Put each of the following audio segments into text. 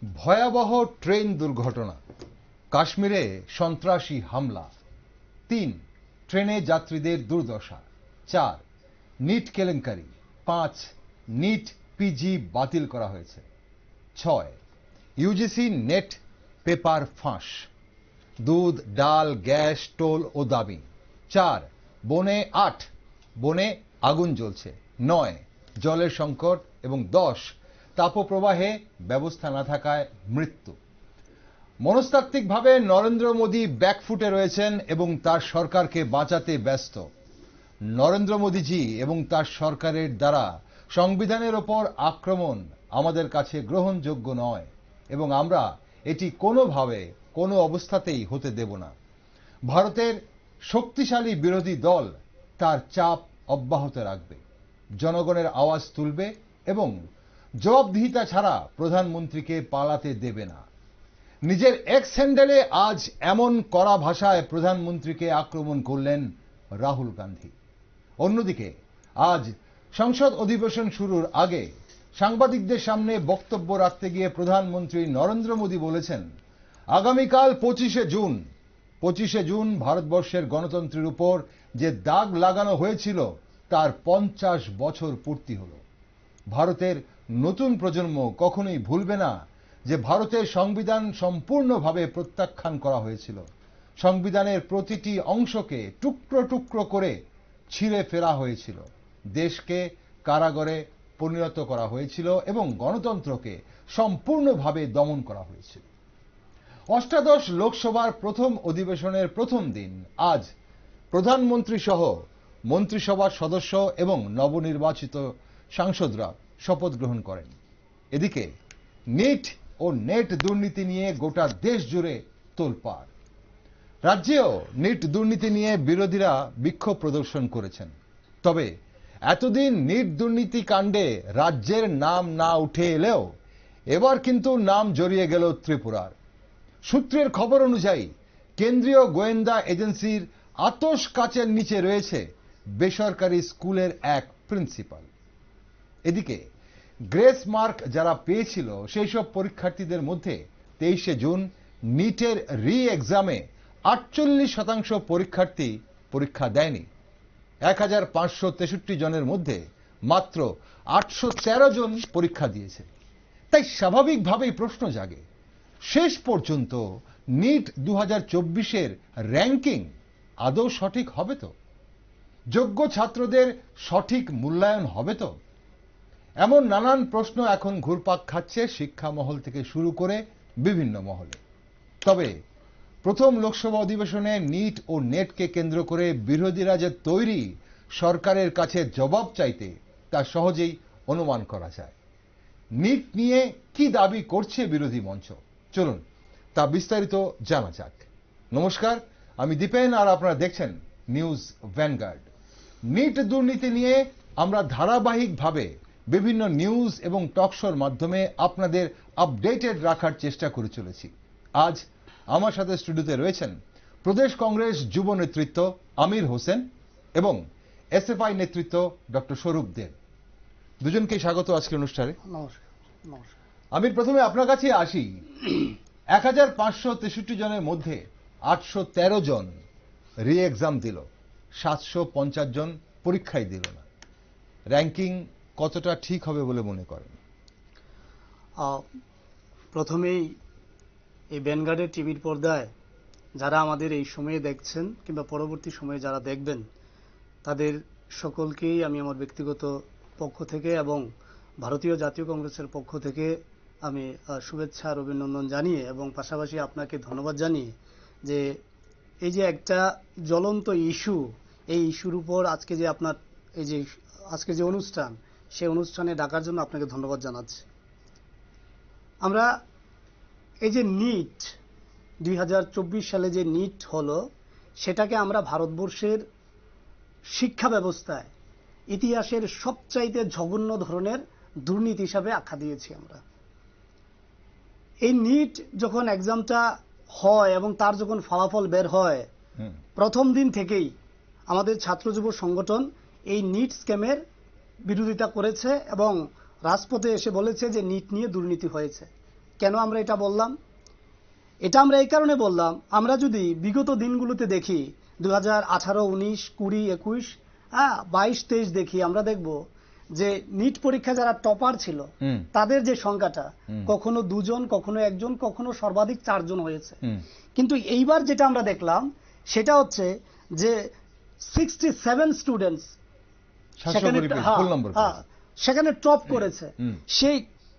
ভয়াবহ ট্রেন দুর্ঘটনা, কাশ্মীরে সন্ত্রাসী হামলা, ৩ ট্রেনে যাত্রীদের দুর্দশা, ৪ নিট কেলেঙ্কারি, ৫ নিট পিজি বাতিল করা হয়েছে, ৬ ইউজিসি নেট পেপার ফাঁস, দুধ ডাল গ্যাস টোল ও দাবি, ৪ বনে আগুন জ্বলছে, ৯ জলের সংকট এবং ১০ তাপপ্রবাহে ব্যবস্থা না থাকায় মৃত্যু। মনস্তাত্ত্বিকভাবে নরেন্দ্র মোদী ব্যাকফুটে রয়েছেন এবং তার সরকারকে বাঁচাতে ব্যস্ত। নরেন্দ্র মোদীজি এবং তার সরকারের দ্বারা সংবিধানের ওপর আক্রমণ আমাদের কাছে গ্রহণযোগ্য নয় এবং আমরা এটি কোনোভাবে কোনো অবস্থাতেই হতে দেব না। ভারতের শক্তিশালী বিরোধী দল তার চাপ অব্যাহত রাখবে, জনগণের আওয়াজ তুলবে এবং জবাবদিহিতা ছাড়া প্রধানমন্ত্রীকে পালাতে দেবে না। নিজের এক্স হ্যান্ডেলে আজ এমন কড়া ভাষায় প্রধানমন্ত্রীকে আক্রমণ করলেন রাহুল গান্ধী। অন্যদিকে আজ সংসদ অধিবেশন শুরুর আগে সাংবাদিকদের সামনে বক্তব্য রাখতে গিয়ে প্রধানমন্ত্রী নরেন্দ্র মোদী বলেছেন, আগামীকাল 25শে জুন ভারতবর্ষের গণতন্ত্রের উপর যে দাগ লাগানো হয়েছিল তার 50 বছর পূর্তি হল। ভারতের নতুন প্রজন্ম কখনোই ভুলবে না যে ভারতের সংবিধান সম্পূর্ণভাবে প্রত্যাখ্যান করা হয়েছিল। সংবিধানের প্রতিটি অংশকে টুকরো টুকরো করে ছিঁড়ে ফেলা হয়েছিল, দেশকে কারাগারে পরিণত করা হয়েছিল এবং গণতন্ত্রকে সম্পূর্ণভাবে দমন করা হয়েছিল। অষ্টাদশ লোকসভার প্রথম অধিবেশনের প্রথম দিন আজ প্রধানমন্ত্রী সহ মন্ত্রিসভার সদস্য এবং নবনির্বাচিত সাংসদরা শপথ গ্রহণ করেন। এদিকে নিট ও নেট দুর্নীতি নিয়ে গোটা দেশ জুড়ে তোলপাড়। রাজ্যেও নিট দুর্নীতি নিয়ে বিরোধীরা বিক্ষোভ প্রদর্শন করেছেন। তবে এতদিন নিট দুর্নীতি কাণ্ডে রাজ্যের নাম না উঠে এলেও এবার কিন্তু নাম জড়িয়ে গেল ত্রিপুরার। সূত্রের খবর অনুযায়ী কেন্দ্রীয় গোয়েন্দা এজেন্সির আতশ কাচের নিচে রয়েছে বেসরকারি স্কুলের এক প্রিন্সিপাল। এদিকে গ্রেস মার্ক যারা পেয়েছিল সেই সব পরীক্ষার্থীদের মধ্যে 23শে জুন নিটের রি এক্সামে 48% পরীক্ষার্থী পরীক্ষা দেয়নি। 1563 জনের মধ্যে মাত্র 813 জন পরীক্ষা দিয়েছে। তাই স্বাভাবিকভাবেই প্রশ্ন জাগে, শেষ পর্যন্ত নিট 2024-এর র্যাঙ্কিং আদৌ সঠিক হবে তো? যোগ্য ছাত্রদের সঠিক মূল্যায়ন হবে তো? এমন নানান প্রশ্ন এখন ঘুরপাক খাচ্ছে শিক্ষা মহল থেকে শুরু করে বিভিন্ন মহলে। তবে প্রথম লোকসভা অধিবেশনে নিট ও নেটকে কেন্দ্র করে বিরোধীরা যে তৈরি সরকারের কাছে জবাব চাইতে তা সহজেই অনুমান করা যায়। নিট নিয়ে কি দাবি করছে বিরোধী মঞ্চ, চলুন তা বিস্তারিত জানা যাক। নমস্কার, আমি দীপেন আর আপনারা দেখছেন নিউজ ভ্যানগার্ড। নিট দুর্নীতি নিয়ে আমরা ধারাবাহিকভাবে বিভিন্ন নিউজ এবং টকশোর মাধ্যমে আপনাদের আপডেটেড রাখার চেষ্টা করে চলেছি। আজ আমার সাথে স্টুডিওতে রয়েছেন প্রদেশ কংগ্রেস যুব নেতৃত্ব আমির হোসেন এবং এসএফআই নেতৃত্ব ডক্টর স্বরূপ দেব। দুজনকে স্বাগত আজকের অনুষ্ঠানে। নমস্কার। আমির, প্রথমে আপনার কাছে আসি। 1563 জনের মধ্যে 813 জন রি এক্সাম দিল, 750 জন পরীক্ষাই দিল না। র্যাঙ্কিং কতটা ঠিক হবে বলে মনে করেন? প্রথমেই এই ভ্যানগার্ডের টিভির পর্দায় যারা আমাদের এই সময়ে দেখছেন কিংবা পরবর্তী সময়ে যারা দেখবেন তাদের সকলকেই আমি আমার ব্যক্তিগত পক্ষ থেকে এবং ভারতীয় জাতীয় কংগ্রেসের পক্ষ থেকে আমি শুভেচ্ছা আর অভিনন্দন জানিয়ে এবং পাশাপাশি আপনাকে ধন্যবাদ জানিয়ে যে এই যে একটা জ্বলন্ত ইস্যু, এই ইস্যুর উপর আজকে যে আপনার এই যে আজকে যে অনুষ্ঠান, সেই অনুষ্ঠানে ডাকার জন্য আপনাকে ধন্যবাদ জানাচ্ছি। আমরা এই যে নিট 2024 সালে যে নিট হলো, সেটাকে আমরা ভারতবর্ষের শিক্ষা ব্যবস্থায় ইতিহাসের সবচাইতে জঘন্য ধরনের দুর্নীতি হিসাবে আখ্যা দিয়েছি আমরা। এই নিট যখন এক্সামটা হয় এবং তার যখন ফলাফল বের হয়, প্রথম দিন থেকেই আমাদের ছাত্র যুব সংগঠন এই নিট স্ক্যামের বিরোধিতা করেছে এবং রাজপথে এসে বলেছে যে নিট নিয়ে দুর্নীতি হয়েছে। কেন আমরা এটা বললাম? এটা আমরা এই কারণে বললাম, আমরা যদি বিগত দিনগুলোতে দেখি 2018, 19, 20, 21, 22, 23 দেখি, আমরা দেখব যে নিট পরীক্ষা যারা টপার ছিল তাদের যে সংখ্যাটা কখনো 2 জন, কখনো 1 জন, কখনো সর্বাধিক 4 জন হয়েছে। কিন্তু এইবার যেটা আমরা দেখলাম সেটা হচ্ছে যে 67 স্টুডেন্টস সেখানে টপ করেছে। সেই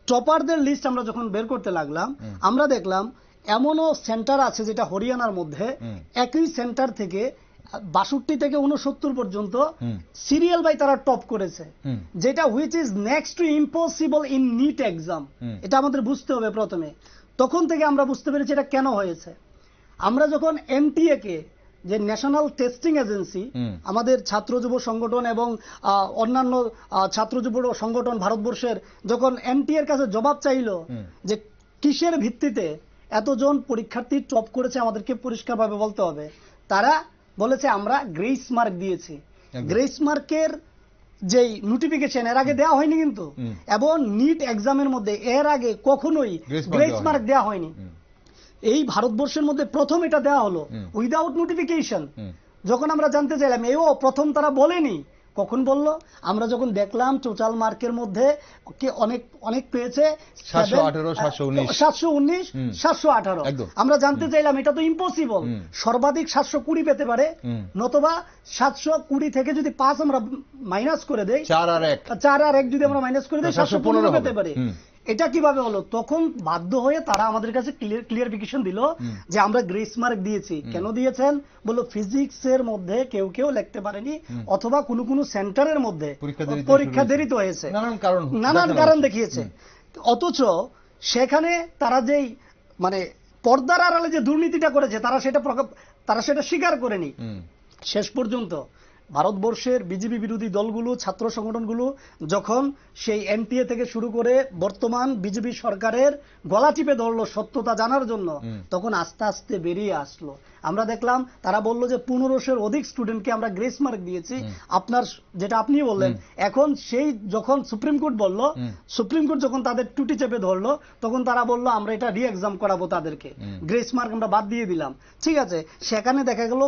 টপারদের লিস্ট আমরা যখন বের করতে লাগলাম, আমরা দেখলাম এমনও সেন্টার আছে যেটা হরিয়ানার মধ্যে, একই সেন্টার থেকে 62 থেকে 69 পর্যন্ত সিরিয়াল বাই তারা টপ করেছে, যেটা which is next to impossible in NEET exam. এটা আমাদের বুঝতে হবে প্রথমে। তখন থেকে আমরা বুঝতে পেরেছি এটা কেন হয়েছে। আমরা যখন এনটিএ কে, যে ন্যাশনাল টেস্টিং এজেন্সি, আমাদের ছাত্র যুব সংগঠন এবং অন্যান্য ছাত্র যুব সংগঠন ভারতবর্ষের, যখন এনটিএ এর কাছে জবাব চাইল যে কিসের ভিত্তিতে এতজন পরীক্ষার্থী টপ করেছে আমাদেরকে পরিষ্কারভাবে বলতে হবে, তারা বলেছে আমরা গ্রেস মার্ক দিয়েছি। গ্রেস মার্কের যেই নোটিফিকেশন এর আগে দেওয়া হয়নি কিন্তু, এবং নিট এক্সামের মধ্যে এর আগে কখনোই গ্রেস মার্ক দেওয়া হয়নি। এই ভারতবর্ষের মধ্যে প্রথম এটা দেওয়া হলো উইদাউট নোটিফিকেশন। যখন আমরা জানতে চাইলাম, এও প্রথম তারা বলেনি, কখন বললো? আমরা যখন দেখলাম টোটাল মার্কের মধ্যে অনেক অনেক পেয়েছে 718, 719, 718। আমরা জানতে চাইলাম এটা তো ইম্পসিবল, সর্বাধিক 720 পেতে পারে, নতুবা 720 থেকে যদি 5 আমরা মাইনাস করে দেই, 4 আর 1 যদি আমরা মাইনাস করে দেই, 715 পেতে পারে। এটা কিভাবে হলো? তখন বাধ্য হয়ে তারা আমাদের কাছে ক্লিয়ারিফিকেশন দিল যে আমরা গ্রেস মার্ক দিয়েছি। কেন দিয়েছেন? বললো ফিজিক্সের মধ্যে কেউ কেউ লিখতে পারেনি, অথবা কোনো কোনো সেন্টারের মধ্যে পরীক্ষা দেরিতে হয়েছে, নানান কারণ দেখিয়েছে। অথচ সেখানে তারা যেই মানে পর্দার আড়ালে যে দুর্নীতিটা করেছে, তারা সেটা স্বীকার করেনি। শেষ পর্যন্ত ভারতবর্ষের বিজেপি বিরোধী দলগুলো, ছাত্র সংগঠনগুলো যখন সেই এনটিএ থেকে শুরু করে বর্তমান বিজেপি সরকারের গলা টিপে ধরলো সত্যতা জানার জন্য, তখন আস্তে আস্তে বেরিয়ে আসলো। আমরা দেখলাম তারা বলল যে 1500-এর অধিক স্টুডেন্টকে আমরা গ্রেস মার্ক দিয়েছি। আপনার যেটা আপনি বললেন, এখন সেই যখন সুপ্রিম কোর্ট বলল, সুপ্রিম কোর্ট যখন তাদের টুটি চেপে ধরলো, তখন তারা বলল আমরা এটা রি এক্সাম করাবো, তাদেরকে গ্রেস মার্ক আমরা বাদ দিয়ে দিলাম। ঠিক আছে, সেখানে দেখা গেল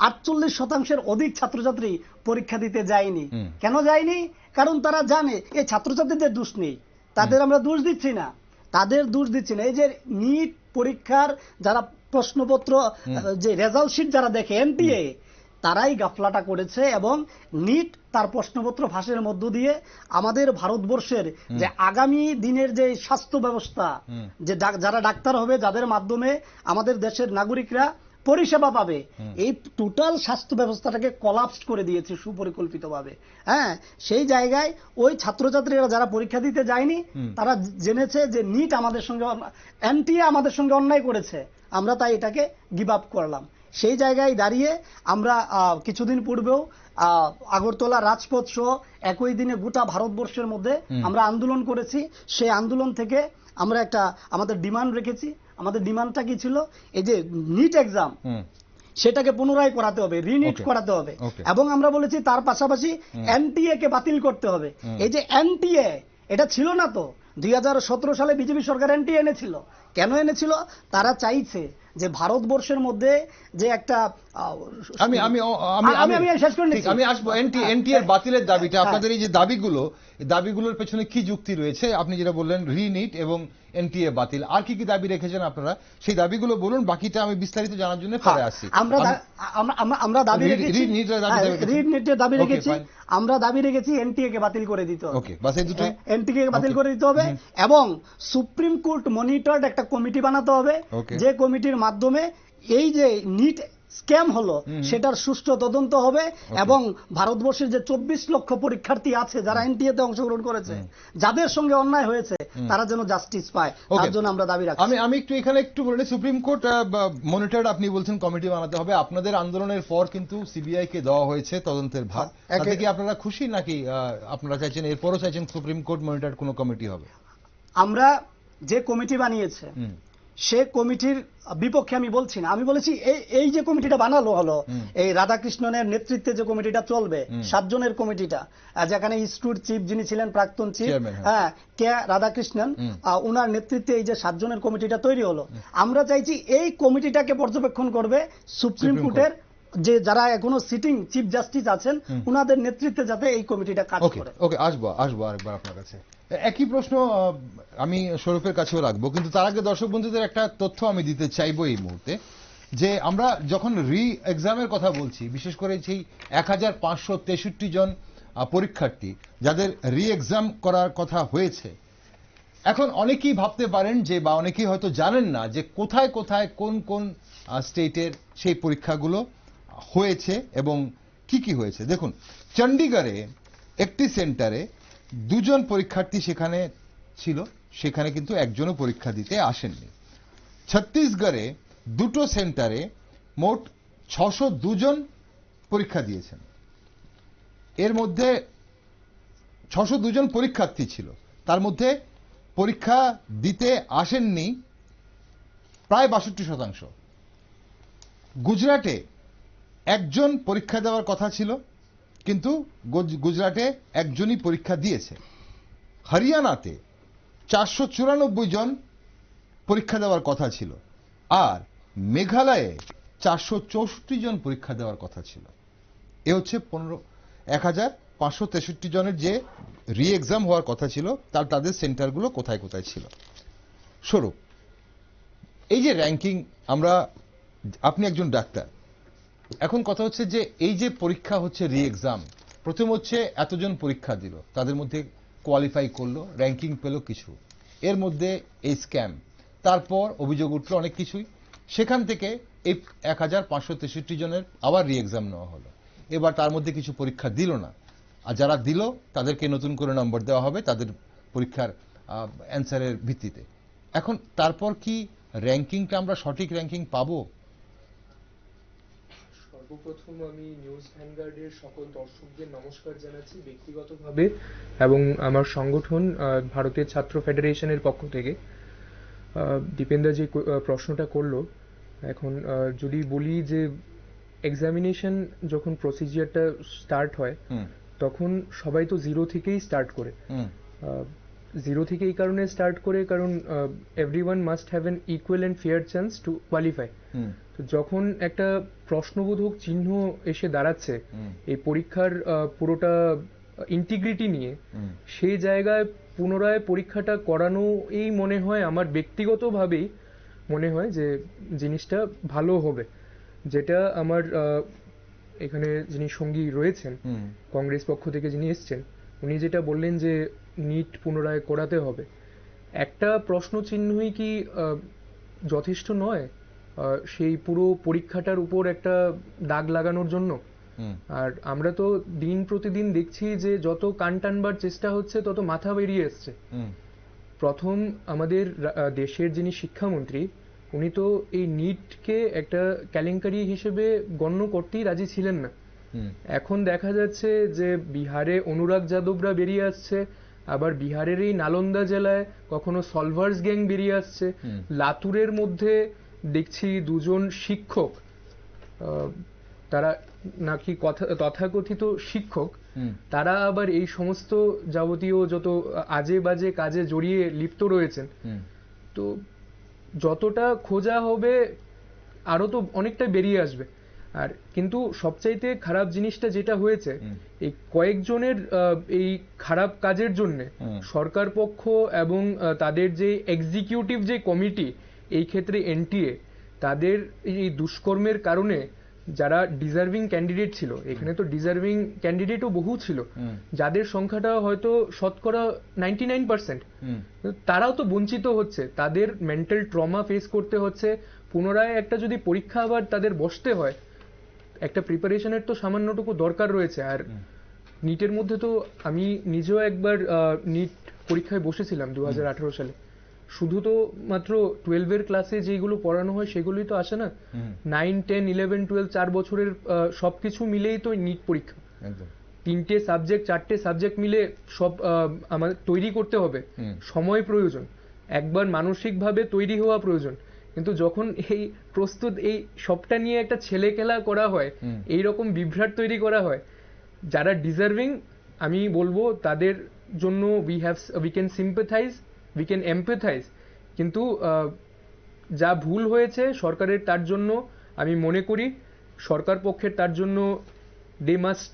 48% অধিক ছাত্রছাত্রী পরীক্ষা দিতে যায়নি। কেন যায়নি? কারণ তারা জানে এই ছাত্রছাত্রীদের দোষ নেই, তাদের আমরা দোষ দিচ্ছি না, তাদের দোষ দিচ্ছি না। এই যে নিট পরীক্ষার যারা প্রশ্নপত্র, যে রেজাল্ট শিট যারা দেখে এনটিএ, তারাই গাফলাটা করেছে, এবং নিট তার প্রশ্নপত্র ফাঁসের মধ্য দিয়ে আমাদের ভারতবর্ষের যে আগামী দিনের যে স্বাস্থ্য ব্যবস্থা, যে যারা ডাক্তার হবে, যাদের মাধ্যমে আমাদের দেশের নাগরিকরা পরিষেবা পাবে, এই টোটাল স্বাস্থ্য ব্যবস্থাটাকে কলাপস করে দিয়েছে সুপরিকল্পিতভাবে। হ্যাঁ, সেই জায়গায় ওই ছাত্রছাত্রীরা যারা পরীক্ষা দিতে যায়নি, তারা জেনেছে যে নিট আমাদের সঙ্গে, এনটিএ আমাদের সঙ্গে অন্যায় করেছে, আমরা তাই এটাকে গিভ আপ করলাম। সেই জায়গায় দাঁড়িয়ে আমরা কিছুদিন পূর্বেও আগরতলা রাজপথ সহ একই দিনে গোটা ভারতবর্ষের মধ্যে আমরা আন্দোলন করেছি। সেই আন্দোলন থেকে আমরা একটা আমাদের ডিমান্ড রেখেছি। আমাদের ডিমান্ডটা কি ছিল? এই যে নিট এক্সাম, সেটাকে পুনরায় করাতে হবে, রিনিট করাতে হবে, এবং আমরা বলেছি তার পাশাপাশি এনটিএ কে বাতিল করতে হবে। এই যে এনটিএ, এটা ছিল না তো 2017 সালে বিজেপি সরকার এনটিএ এনেছিল। কেন এনেছিল? তারা চাইছে যে ভারতবর্ষের মধ্যে যে একটা আমি আসবো এনটিএর বাতিলের দাবিটা। আপনাদের এই যে দাবিগুলোর পেছনে কি যুক্তি রয়েছে? আপনি যেটা বললেন রিনিট এবং এনটিএ বাতিল, আর কি কি দাবি রেখেছেন আপনারা? সেই দাবিগুলো বলুন, বাকিটা আমি বিস্তারিত জানার জন্য পরে আসছি। আমরা দাবি রেখেছি, আমরা দাবি রেখেছি এনটিএ কে বাতিল করে দিতে হবে। এনটিএ কে বাতিল করে দিতে হবে, এবং সুপ্রিম কোর্ট মনিটরড একটা কমিটি বানাতে হবে, যে কমিটির মাধ্যমে এই যে নিট স্ক্যাম হলো সেটার সুষ্ঠু তদন্ত হবে, এবং ভারতবর্ষের যে 24 লক্ষ পরীক্ষার্থী আছে যারা এনটিএ তে অংশগ্রহণ করেছে, যাদের সঙ্গে অন্যায় হয়েছে, তারা যেন জাস্টিস পায়, তার জন্য আমরা দাবি রাখছি। আমি একটু এখানে একটু বলে, সুপ্রিম কোর্ট মনিটর আপনি বলছেন কমিটি বানাতে হবে। আপনাদের আন্দোলনের পর কিন্তু সিবিআই কে দেওয়া হয়েছে তদন্তের ভার। তাতে কি আপনারা খুশি, নাকি আপনারা চাইছেন এরপরও চাইছেন সুপ্রিম কোর্ট মনিটর কোনো কমিটি হবে? আমরা যে কমিটি বানিয়েছে সে কমিটির বিপক্ষে আমি বলছি না, আমি বলেছি এই যে কমিটিটা বানালো হলো, এই রাধাকৃষ্ণনের নেতৃত্বে যে কমিটিটা চলবে, 7 জনের কমিটিটা, যেখানে ইনস্টিটিউট চিফ যিনি ছিলেন প্রাক্তন চিফ, হ্যাঁ, কে রাধাকৃষ্ণন, উনার নেতৃত্বে এই যে 7 জনের কমিটিটা তৈরি হলো, আমরা চাইছি এই কমিটিটাকে পর্যবেক্ষণ করবে সুপ্রিম কোর্টের যে যারা এখনো সিটিং চিফ জাস্টিস আছেন, উনাদের নেতৃত্বে যাতে এই কমিটিটা কাজ করে। ওকে, আসবো আরেকবার আপনার কাছে। একই প্রশ্ন আমি স্বরূপের কাছেও রাখবো, কিন্তু তার আগে দর্শক বন্ধুদের একটা তথ্য আমি দিতে চাইবো এই মুহূর্তে, যে আমরা যখন রি এক্সামের কথা বলছি, বিশেষ করে সেই 1563 জন পরীক্ষার্থী যাদের রি এক্সাম করার কথা হয়েছে, এখন অনেকেই ভাবতে পারেন যে, বা অনেকেই হয়তো জানেন না যে কোথায় কোথায় কোন কোন স্টেটের সেই পরীক্ষাগুলো হয়েছে এবং কি কি হয়েছে। দেখুন, চণ্ডীগড়ে একটি সেন্টারে 2 জন পরীক্ষার্থী সেখানে ছিল, সেখানে কিন্তু একজনও পরীক্ষা দিতে আসেননি। ছত্তিশগড়ে 2টো সেন্টারে মোট 602 জন পরীক্ষা দিয়েছেন। এর মধ্যে 602 জন পরীক্ষার্থী ছিল, তার মধ্যে পরীক্ষা দিতে আসেননি প্রায় 62%। গুজরাটে একজন পরীক্ষা দেওয়ার কথা ছিল, কিন্তু গুজরাটে একজনই পরীক্ষা দিয়েছে। হরিয়ানাতে 494 জন পরীক্ষা দেওয়ার কথা ছিল, আর মেঘালয়ে 464 জন পরীক্ষা দেওয়ার কথা ছিল। এ হচ্ছে 1563 জনের যে রি এক্সাম হওয়ার কথা ছিল, তাদের সেন্টারগুলো কোথায় কোথায় ছিল। স্বরূপ, এই যে র্যাঙ্কিং, আপনি একজন ডাক্তার, এখন কথা হচ্ছে যে এই যে পরীক্ষা হচ্ছে রি এক্সাম, প্রথম হচ্ছে এতজন পরীক্ষা দিল, তাদের মধ্যে কোয়ালিফাই করলো, র্যাঙ্কিং পেল কিছু, এর মধ্যে এই স্ক্যাম, তারপর অভিযোগ উঠলো অনেক কিছুই, সেখান থেকে এই 1563 জনের আবার রি এক্সাম নেওয়া হলো। এবার তার মধ্যে কিছু পরীক্ষা দিল না, আর যারা দিল তাদেরকে নতুন করে নম্বর দেওয়া হবে তাদের পরীক্ষার অ্যান্সারের ভিত্তিতে। এখন তারপর কি র্যাঙ্কিংটা আমরা সঠিক র্যাঙ্কিং পাবো? সর্বপ্রথম আমি নিউজ ভ্যানগার্ডের সকল দর্শকদের নমস্কার জানাচ্ছি ব্যক্তিগতভাবে, এবং আমার সংগঠন ভারতের ছাত্র ফেডারেশনের পক্ষ থেকে। দীপেন্দা যে প্রশ্নটা করলো, এখন যদি বলি যে এক্সামিনেশন যখন প্রসিজিয়ারটা স্টার্ট হয়, তখন সবাই তো জিরো থেকেই স্টার্ট করে। জিরো থেকে এই কারণে স্টার্ট করে কারণ everyone must have an equal and fair chance to qualify. তো যখন একটা প্রশ্নবোধক চিহ্ন এসে দাঁড়াচ্ছে এই পরীক্ষার পুরোটা ইন্টিগ্রিটি নিয়ে, সেই জায়গায় পুনরায় পরীক্ষাটা করানো এই মনে হয়, আমার ব্যক্তিগতভাবেই মনে হয় যে জিনিসটা ভালো হবে। যেটা আমার এখানে যিনি সঙ্গী রয়েছেন কংগ্রেস পক্ষ থেকে যিনি এসছেন, উনি যেটা বললেন যে নিট পুনরায় করাতে হবে, একটা প্রশ্ন চিহ্নই কি যথেষ্ট নয় সেই পুরো পরীক্ষাটার উপর একটা দাগ লাগানোর জন্য? আর আমরা তো দিন প্রতিদিন দেখছি যে যত কান টানবার চেষ্টা হচ্ছে তত মাথা বেরিয়ে এসছে। প্রথম আমাদের দেশের যিনি শিক্ষামন্ত্রী, উনি তো এই নিটকে একটা কেলেঙ্কারি হিসেবে গণ্য করতেই রাজি ছিলেন না। এখন দেখা যাচ্ছে যে বিহারে অনুরাগ যাদবরা বেরিয়ে আসছে, আবার বিহারের এই নালন্দা জেলায় কখনো সলভার্স গ্যাং বেরিয়ে আসছে, লাতুরের মধ্যে দেখছি 2 জন শিক্ষক, তারা নাকি তথাকথিত শিক্ষক, তারা আবার এই সমস্ত যাবতীয় যত আজে বাজে কাজে জড়িয়ে লিপ্ত রয়েছেন। তো যতটা খোঁজা হবে আরো তো অনেকটা বেরিয়ে আসবে। আর কিন্তু সবচাইতে খারাপ জিনিসটা যেটা হয়েছে, এই কয়েকজনের এই খারাপ কাজের জন্য সরকার পক্ষ এবং তাদের যে এক্সিকিউটিভ যে কমিটি, এই ক্ষেত্রে এনটিএ, তাদের এই দুষ্কর্মের কারণে যারা ডিজার্ভিং ক্যান্ডিডেট ছিল, এখানে তো ডিজার্ভিং ক্যান্ডিডেটও বহু ছিল, যাদের সংখ্যাটা হয়তো শতকরা 99%, তারাও তো বঞ্চিত হচ্ছে, তাদের মেন্টাল ট্রমা ফেস করতে হচ্ছে। পুনরায় একটা যদি পরীক্ষা আবার তাদের বসতে হয়, একটা প্রিপারেশনের তো সামান্যটুকু দরকার রয়েছে। আর নিটের মধ্যে তো আমি নিজেও একবার নিট পরীক্ষায় বসেছিলাম 2018 সালে। শুধু তো মাত্র 12-এর ক্লাসে যেগুলো পড়ানো হয় সেগুলোই তো আসে না, 9, 10, 11, 12 4 বছরের সবকিছু মিলেই তো নিট পরীক্ষা। 3টে সাবজেক্ট 4টে সাবজেক্ট মিলে সব আমাদের তৈরি করতে হবে, সময় প্রয়োজন, একবার মানসিকভাবে তৈরি হওয়া প্রয়োজন। কিন্তু যখন এই প্রস্তুত এই সবটা নিয়ে একটা ছেলে খেলা করা হয়, এই রকম বিভ্রাট তৈরি করা হয়, যারা ডিজার্ভিং আমি বলবো তাদের জন্য উই ক্যান সিম্পাথাইজ, উই ক্যান এমপ্যাথাইজ, কিন্তু যা ভুল হয়েছে সরকারের তার জন্য আমি মনে করি সরকার পক্ষের তার জন্য they must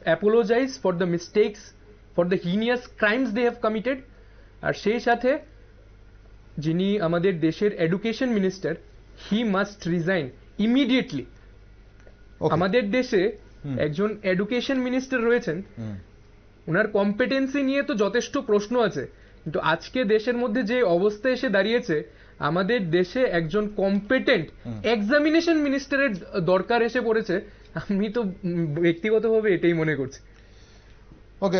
apologise for the mistakes, for the heinous crimes they have committed. আর সেই সাথে যিনি আমাদের দেশের education minister, he must resign immediately. আমাদের দেশে একজন এডুকেশন মিনিস্টার রয়েছেন, ওনার কম্পিটেন্সি নিয়ে তো যথেষ্ট প্রশ্ন আছে, কিন্তু আজকে দেশের মধ্যে যে অবস্থা এসে দাঁড়িয়েছে, আমাদের দেশে একজন কম্পিটেন্ট এক্সামিনেশন মিনিস্টারের দরকার এসে পড়েছে। আমি তো ব্যক্তিগতভাবে এটাই মনে করছি। ওকে,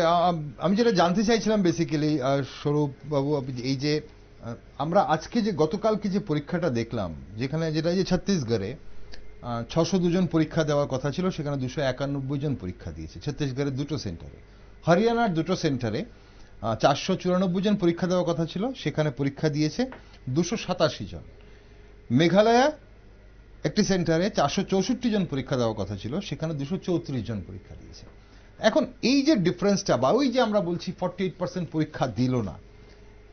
আমি যেটা জানতে চাইছিলাম বেসিক্যালি স্বরূপ বাবু, এই যে আমরা আজকে যে গতকালকে যে পরীক্ষাটা দেখলাম, যেখানে যেটা যে ছত্তিশগড়ে 602 জন পরীক্ষা দেওয়ার কথা ছিল, সেখানে 291 জন পরীক্ষা দিয়েছে ছত্তিশগড়ের দুটো সেন্টারে। হরিয়ানার দুটো সেন্টারে 494 জন পরীক্ষা দেওয়ার কথা ছিল, সেখানে পরীক্ষা দিয়েছে 287 জন। মেঘালয়া একটি সেন্টারে 464 জন পরীক্ষা দেওয়ার কথা ছিল, সেখানে 234 জন পরীক্ষা দিয়েছে। এখন এই যে ডিফারেন্সটা, বা ওই যে আমরা বলছি 48% পরীক্ষা দিল না,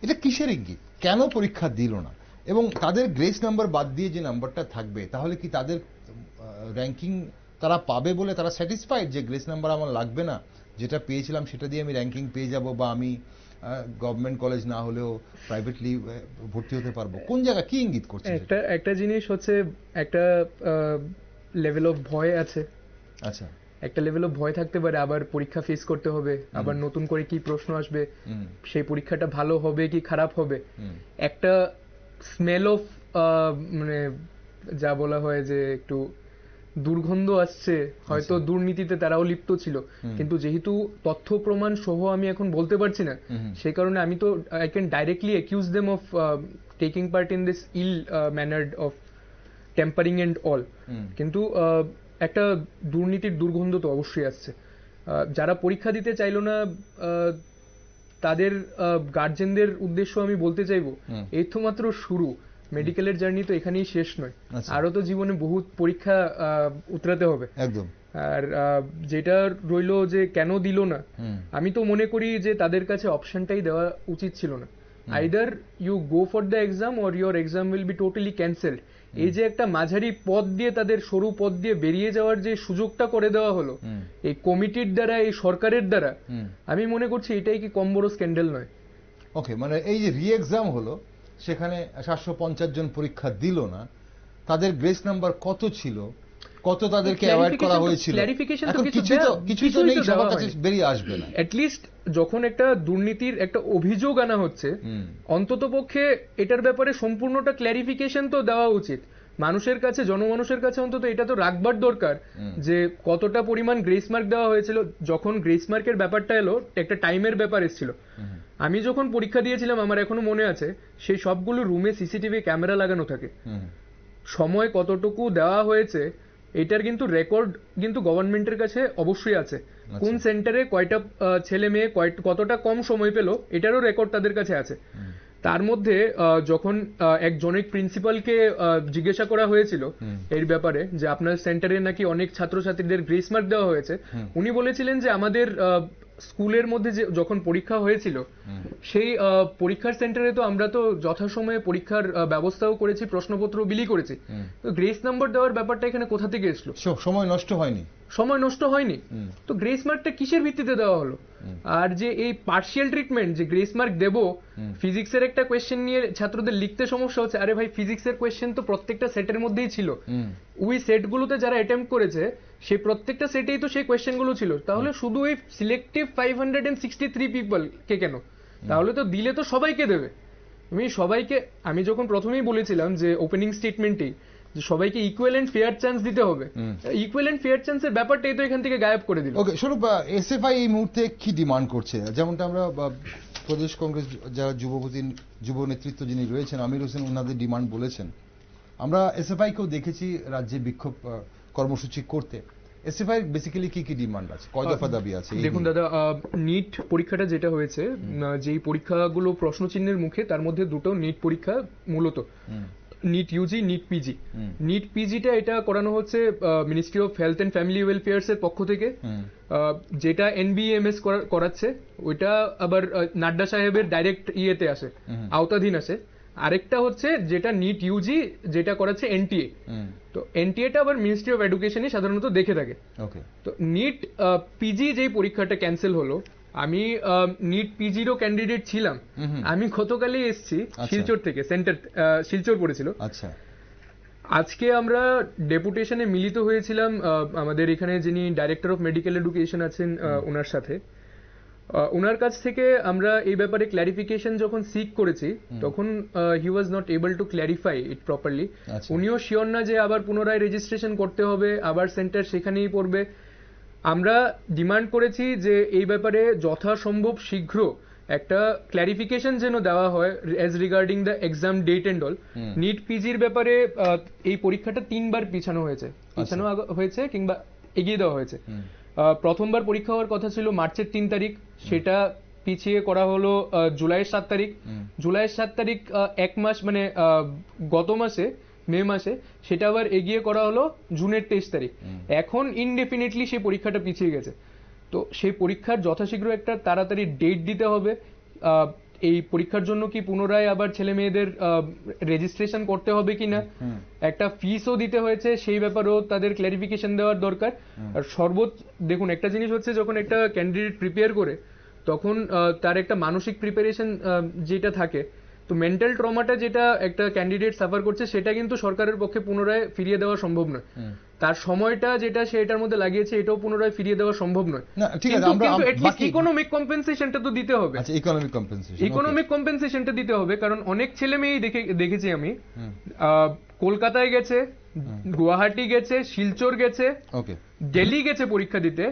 এটা কিসের ইঙ্গিত? কেন পরীক্ষা দিল না? এবং তাদের গ্রেস নাম্বার বাদ দিয়ে যে নাম্বারটা থাকবে, তাহলে কি তাদের র্যাঙ্কিং তারা পাবে বলে তারা স্যাটিসফাইড যে গ্রেস নাম্বার আমার লাগবে না, যেটা পেয়েছিলাম সেটা দিয়ে আমি র্যাঙ্কিং পেয়ে যাব, বা আমি গভর্নমেন্ট কলেজ না হলেও প্রাইভেটলি ভর্তি হতে পারবো? কোন জায়গা কি ইঙ্গিত করছে? একটা জিনিস হচ্ছে, একটা লেভেল অফ ভয় আছে। আচ্ছা, একটা লেভেল অফ ভয় থাকতে পারে, আবার পরীক্ষা ফেস করতে হবে, আবার নতুন করে কি প্রশ্ন আসবে, সেই পরীক্ষাটা ভালো হবে কি খারাপ হবে। একটা স্মেল অফ মানে যা বলা হয় যে একটু দুর্গন্ধ আসছে, হয়তো দুর্নীতিতে তারাও লিপ্ত ছিল, কিন্তু যেহেতু তথ্য প্রমাণ সহ আমি এখন বলতে পারছি না, সেই কারণে আমি তো I can directly accuse them of taking part in this ill mannered of tampering and all. কিন্তু একটা দুর্নীতির দুর্গন্ধ তো অবশ্যই আসছে। যারা পরীক্ষা দিতে চাইলো না, তাদের গার্জেনদের উদ্দেশ্য আমি বলতে চাইবো, এই তো মাত্র শুরু। মেডিকেলের জার্নি তো এখানেই শেষ নয়, আরো তো জীবনে বহু পরীক্ষা উতরাতে হবে একদম। আর যেটা রইলো যে কেন দিল না, আমি তো মনে করি যে তাদের কাছে অপশনটাই দেওয়া উচিত ছিল না। Either you go for the exam or your exam will be totally cancelled. এই যে একটা মাঝারি পথ দিয়ে, তাদের সরু পথ দিয়ে বেরিয়ে যাওয়ার যে সুযোগটা করে দেওয়া হলো এই কমিটির দ্বারা, এই সরকারের দ্বারা, আমি মনে করছি এটাই কি কম বড় স্ক্যান্ডাল নয়। ওকে, মানে এই যে রি এক্সাম হলো, সেখানে 750 জন পরীক্ষা দিল না, তাদের গ্রেস নাম্বার কত ছিল, কত তাদেরকে অ্যাভয়েড করা হয়েছিল, এখন কিছু তো নেই, সবার কাছে বেরিয়ে আসবে না। অ্যাটলিস্ট যখন একটা দুর্নীতির একটা অভিযোগ আনা হচ্ছে, অন্ততপক্ষে এটার ব্যাপারে সম্পূর্ণটা ক্ল্যারিফিকেশন তো দেওয়া উচিত মানুষের কাছে, জনমানুষের কাছে। অন্তত এটা তো রাখবার দরকার যে কতটা পরিমাণ গ্রেস মার্ক দেওয়া হয়েছিল। যখন গ্রেস মার্কের ব্যাপারটা এলো, একটা টাইমের ব্যাপার এসেছিল। আমি যখন পরীক্ষা দিয়েছিলাম, আমার এখনো মনে আছে, সেই সবগুলো রুমে সিসিটিভি ক্যামেরা লাগানো থাকে। সময় কতটুকু দেওয়া হয়েছে এটার কিন্তু রেকর্ড কিন্তু গভর্নমেন্টের কাছে অবশ্যই আছে। কোন সেন্টারে কয়টা ছেলে মেয়ে কতটা কম সময় পেল, এটারও রেকর্ড তাদের কাছে আছে। তার মধ্যে যখন এক জনৈক প্রিন্সিপালকে জিজ্ঞাসা করা হয়েছিল এর ব্যাপারে যে আপনার সেন্টারে নাকি অনেক ছাত্রছাত্রীদের গ্রেস মার্ক দেওয়া হয়েছে, উনি বলেছিলেন যে আমাদের স্কুলের মধ্যে যে যখন পরীক্ষা হয়েছিল, সেই পরীক্ষার সেন্টারে তো আমরা তো যথাসময়ে পরীক্ষার ব্যবস্থাও করেছি, প্রশ্নপত্র বিলি করেছি, তো গ্রেস নাম্বার দেওয়ার ব্যাপারটা এখানে কোথা থেকে এসলো? সময় নষ্ট হয়নি, সময় নষ্ট হয়নি তো গ্রেস মার্কটা কিসের ভিত্তিতে দেওয়া হলো? আর যে এই পার্শিয়াল ট্রিটমেন্ট, যে গ্রেস মার্ক দেবো, ফিজিক্সের একটা কোয়েশ্চেন নিয়ে ছাত্রদের লিখতে সমস্যা হচ্ছে, আরে ভাই ফিজিক্সের কোয়েশ্চেন তো প্রত্যেকটা সেটের মধ্যেই ছিল, ওই সেটগুলোতে যারা অ্যাটেম্প্ট করেছে সেই প্রত্যেকটা সেটেই তো সেই কোয়েশ্চেন গুলো ছিল, তাহলে শুধু ওই সিলেক্টিভ 563 পিপল কে কেন? তাহলে তো দিলে তো সবাইকে দেবে। আমি যখন প্রথমেই বলেছিলাম যে ওপেনিং স্টেটমেন্টেই যে সবাইকে ইকুয়াল এন্ড ফেয়ার চান্স দিতে হবে, ইকুয়াল এন্ড ফেয়ার চান্সের ব্যাপারটাই তো এখান থেকে গায়েব করে দিল। ওকে স্বরূপ, এসএফআই এই মুহূর্তে কি ডিমান্ড করছে? যেমনটা আমরা প্রদেশ কংগ্রেস যারা যুব নেতৃত্ব যিনি রয়েছেন আমির হোসেন, ওনাদের ডিমান্ড বলেছেন। আমরা এসএফআই কেও দেখেছি রাজ্যে বিক্ষোভ কর্মসূচি করতে। এসএফআই বেসিক্যালি কি কি ডিমান্ড আছে, কয় দফা দাবি আছে? দেখুন দাদা, নিট পরীক্ষাটা যেটা হয়েছে, যেই পরীক্ষাগুলো প্রশ্নচিহ্নের মুখে, তার মধ্যে দুটো নিট পরীক্ষা মূলত নিট ইউজি, নিট পিজি। হুম। নিট পিজিটা এটা করানো হচ্ছে ministry of health and family welfares এর পক্ষ থেকে। হুম। যেটা এনবিএমএস করাচ্ছে, ওইটা আবার নাড্ডা সাহেবের ডাইরেক্ট ইয়েতে আসে, হুম। আওতাধীন আসে। আরেকটা হচ্ছে যেটা নিট ইউজি, যেটা করাচ্ছে এনটিএ। হুম। তো এনটিএটা আবার মিনিস্ট্রি অফ এডুকেশনই সাধারণত দেখে থাকে। ওকে। তো নিট পিজি যেই পরীক্ষাটা ক্যান্সেল হলো, আমি নিট পিজিরও ক্যান্ডিডেট ছিলাম। হুম। আমি গতকালই এসেছি আচ্ছা। শিলচর থেকে, সেন্টার শিলচর পড়েছিল। আচ্ছা। আজকে আমরা ডেপুটেশনে মিলিত হয়েছিলাম আমাদের এখানে যিনি ডাইরেক্টর অফ মেডিকেল এডুকেশন আছেন ওনার সাথে। ওনার কাছ থেকে আমরা এই ব্যাপারে ক্ল্যারিফিকেশন যখন সিক করেছি, তখন he was not able to clarify it properly. আচ্ছা। উনিও শিওর না যে আবার পুনরায় রেজিস্ট্রেশন করতে হবে, আবার সেন্টার সেখানেই পড়বে। আমরা ডিমান্ড করেছি যে এই ব্যাপারে যথাসম্ভব শীঘ্র একটা ক্ল্যারিফিকেশন যেন দেওয়া হয় as regarding the exam date and all. NEET পিজির ব্যাপারে এই পরীক্ষাটা 3 বার পিছানো হয়েছে হয়েছে কিংবা এগিয়ে দেওয়া হয়েছে। প্রথমবার পরীক্ষা হওয়ার কথা ছিল মার্চের 3 তারিখ, সেটা পিছিয়ে করা হলো জুলাইয়ের 7 তারিখ। জুলাইয়ের 7 তারিখ 1 মাস মানে গত মাসে মে মাসে সেটা আবার এগিয়ে করা হলো জুনের 23 তারিখ। এখন ইনডেফিনিটলি সেই পরীক্ষাটা পিছিয়ে গেছে। তো সেই পরীক্ষার যথাশীঘ্র একটা তাড়াতাড়ি ডেট দিতে হবে। এই পরীক্ষার জন্য কি পুনরায় আবার ছেলে মেয়েদের রেজিস্ট্রেশন করতে হবে কিনা, একটা ফিসও দিতে হয়েছে, সেই ব্যাপারেও তাদের ক্ল্যারিফিকেশন দেওয়ার দরকার। আর দেখুন, একটা জিনিস হচ্ছে যখন একটা ক্যান্ডিডেট প্রিপেয়ার করে, তখন তার একটা মানসিক প্রিপারেশন যেটা থাকে, তো মেন্টাল ট্রমাটা যেটা একটা ক্যান্ডিডেট সাফার করছে, সেটা কিন্তু সরকারের পক্ষে পুনরায় ফিরিয়ে দেওয়া সম্ভব নয়। তার সময়টা যেটা সে এটার মধ্যে লাগিয়েছে, এটাও পুনরায় ফিরিয়ে দেওয়া সম্ভব নয়। না, ঠিক আছে, কিন্তু আমরা এটলিস্ট ইকোনমিক কম্পেনসেশনটা তো দিতে হবে। আচ্ছা, ইকোনমিক কম্পেনসেশন। ইকোনমিক কম্পেনসেশনটা দিতে হবে, কারণ অনেক ছেলে মেয়েই দেখেছি আমি, কলকাতায় গেছে, গুয়াহাটি গেছে, শিলচর গেছে, ওকে, দিল্লি গেছে পরীক্ষা দিতে।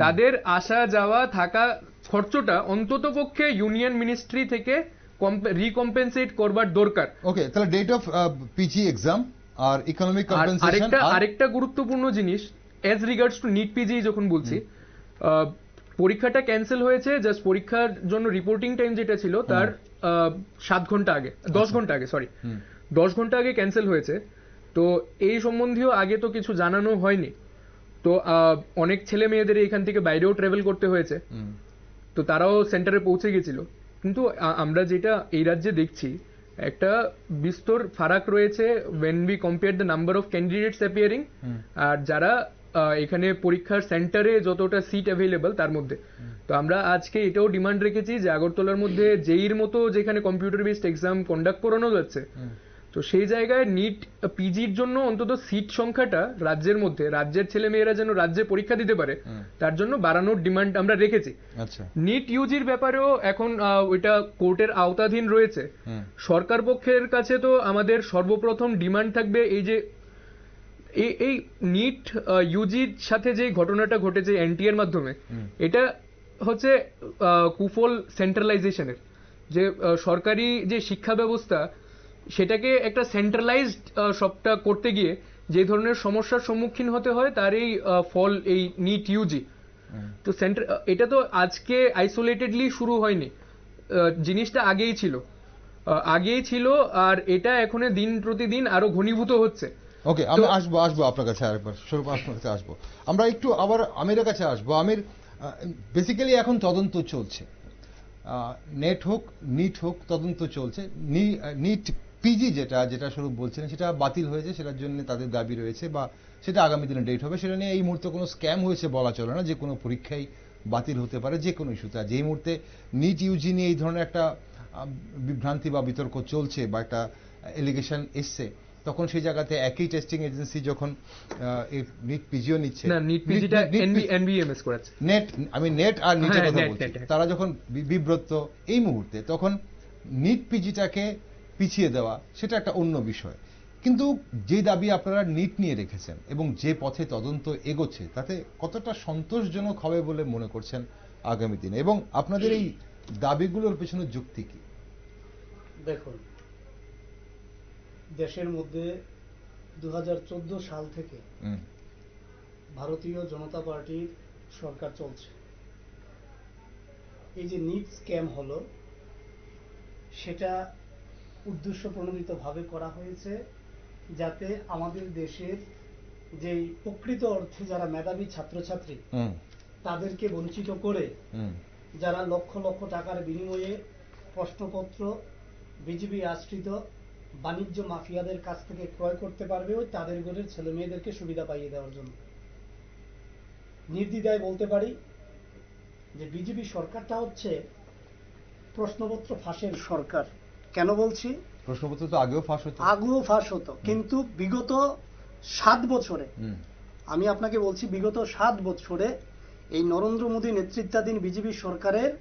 তাদের আসা যাওয়া থাকা খরচটা অন্তত পক্ষে ইউনিয়ন মিনিস্ট্রি থেকে রিকম্পেনসেট করবার দরকার। ওকে, তাহলে ডেট অফ পিজি এক্সাম আর ইকোনমিক কম্পেনসেশন। আরেকটা গুরুত্বপূর্ণ জিনিস as regards to NEET PG যখন বলছি, পরীক্ষাটা ক্যান্সেল হয়েছে, জাস্ট পরীক্ষার জন্য রিপোর্টিং টাইম যেটা ছিল তার 7 ঘন্টা আগে, 10 ঘন্টা আগে, সরি 10 ঘন্টা আগে ক্যান্সেল হয়েছে। তো এই সম্বন্ধীয় আগে তো কিছু জানানো হয়নি। তো অনেক ছেলে মেয়েদের এখান থেকে বাইরেও ট্রাভেল করতে হয়েছে, তো তারাও সেন্টারে পৌঁছে গেছিল। কিন্তু আমরা যেটা এই রাজ্যে দেখছি, একটা বিস্তর ফারাক রয়েছে when we compare the number of candidates appearing আর যারা এখানে পরীক্ষার সেন্টারে যতটা সিট অ্যাভেলেবল তার মধ্যে। তো আমরা আজকে এটাও ডিমান্ড রেখেছি যে আগরতলার মধ্যে জেইর মতো যেখানে কম্পিউটার বেসড এক্সাম কন্ডাক্ট করানো যাচ্ছে, তো সেই জায়গায় নিট পিজির জন্য অন্তত সিট সংখ্যাটা রাজ্যের মধ্যে, রাজ্যের ছেলে মেয়েরা যেন রাজ্যে পরীক্ষা দিতে পারে, তার জন্য বাড়ানোর ডিমান্ড আমরা রেখেছি। নিট ইউজির ব্যাপারেও এখন ওইটা কোর্টের আওতাধীন রয়েছে। সরকার পক্ষের কাছে তো আমাদের সর্বপ্রথম ডিমান্ড থাকবে এই যে এই নিট ইউজির সাথে যে ঘটনাটা ঘটেছে এনটিএর মাধ্যমে, এটা হচ্ছে কুফল সেন্ট্রালাইজেশনের, যে সরকারি যে শিক্ষা ব্যবস্থা সেটাকে একটা সেন্ট্রালাইজড সবটা করতে গিয়ে যে ধরনের সমস্যার সম্মুখীন হতে হয়, তার এই ফল এই নিট ইউজি। তো এটা তো আজকে আইসোলেটেডলি শুরু হয়নি, জিনিসটা আগেই ছিল আর এটা এখন দিন প্রতিদিন আরো ঘনীভূত হচ্ছে। ওকে, আমি আসবো আপনার কাছে আরেকবার, স্বরূপ আপনার কাছে আসবো। আমরা একটু আবার আমিরের কাছে আসবো। আমির, বেসিক্যালি এখন তদন্ত চলছে, নেট হোক নিট হোক তদন্ত চলছে। নিট পিজি যেটা স্বরূপ বলছেন সেটা বাতিল হয়েছে, সেটার জন্য তাদের দাবি রয়েছে, বা সেটা আগামী দিনে ডেট হবে। সেটা নিয়ে এই মুহূর্তে কোনো স্ক্যাম হয়েছে বলা চলে না, যে কোনো পরীক্ষাই বাতিল হতে পারে যে কোনো ইস্যুতে। আর যেই মুহূর্তে নিট ইউজি নিয়ে এই ধরনের একটা বিভ্রান্তি বা বিতর্ক চলছে বা একটা এলিগেশন এসছে, তখন সেই জায়গাতে একই টেস্টিং এজেন্সি যখন নিট পিজিও নিচ্ছে, না নিট পিজিটা এনবিএমএস করেছে, নেট আর নিটের কথা বলছি, তারা যখন বিব্রত এই মুহূর্তে, তখন নিট পিজিটাকে পিছিয়ে দেওয়া সেটা একটা অন্য বিষয়। কিন্তু যে দাবি আপনারা নিট নিয়ে রেখেছেন এবং যে পথে তদন্ত এগোচ্ছে, তাতে কতটা সন্তোষজনক হবে বলে মনে করছেন আগামী দিনে, এবং আপনাদের এই দাবিগুলোর পেছনে যুক্তি কি? দেখুন, দেশের মধ্যে 2014 সাল থেকে ভারতীয় জনতা পার্টির সরকার চলছে। এই যে নিট স্ক্যাম হলো, সেটা উদ্দেশ্য প্রণোদিত ভাবে করা হয়েছে, যাতে আমাদের দেশের যে প্রকৃত অর্থে যারা মেধাবী ছাত্রছাত্রী তাদেরকে বঞ্চিত করে যারা লক্ষ লক্ষ টাকার বিনিময়ে প্রশ্নপত্র বিজিবি আশ্রিত বাণিজ্য মাফিয়াদের কাছ থেকে ক্রয় করতে পারবে, ওই তাদের ঘরের ছেলে মেয়েদেরকে সুবিধা পাইয়ে দেওয়ার জন্য। নির্দ্বিধায় বলতে পারি যে বিজেপি সরকারটা হচ্ছে প্রশ্নপত্র ফাঁসের সরকার। কেন বলছি? প্রশ্নপত্র তো আগেও ফাঁস হতো, কিন্তু বিগত 7 বছরে, আমি আপনাকে বলছি বিগত 7 বছরে এই নরেন্দ্র মোদী নেতৃত্বাধীন বিজেপি সরকারের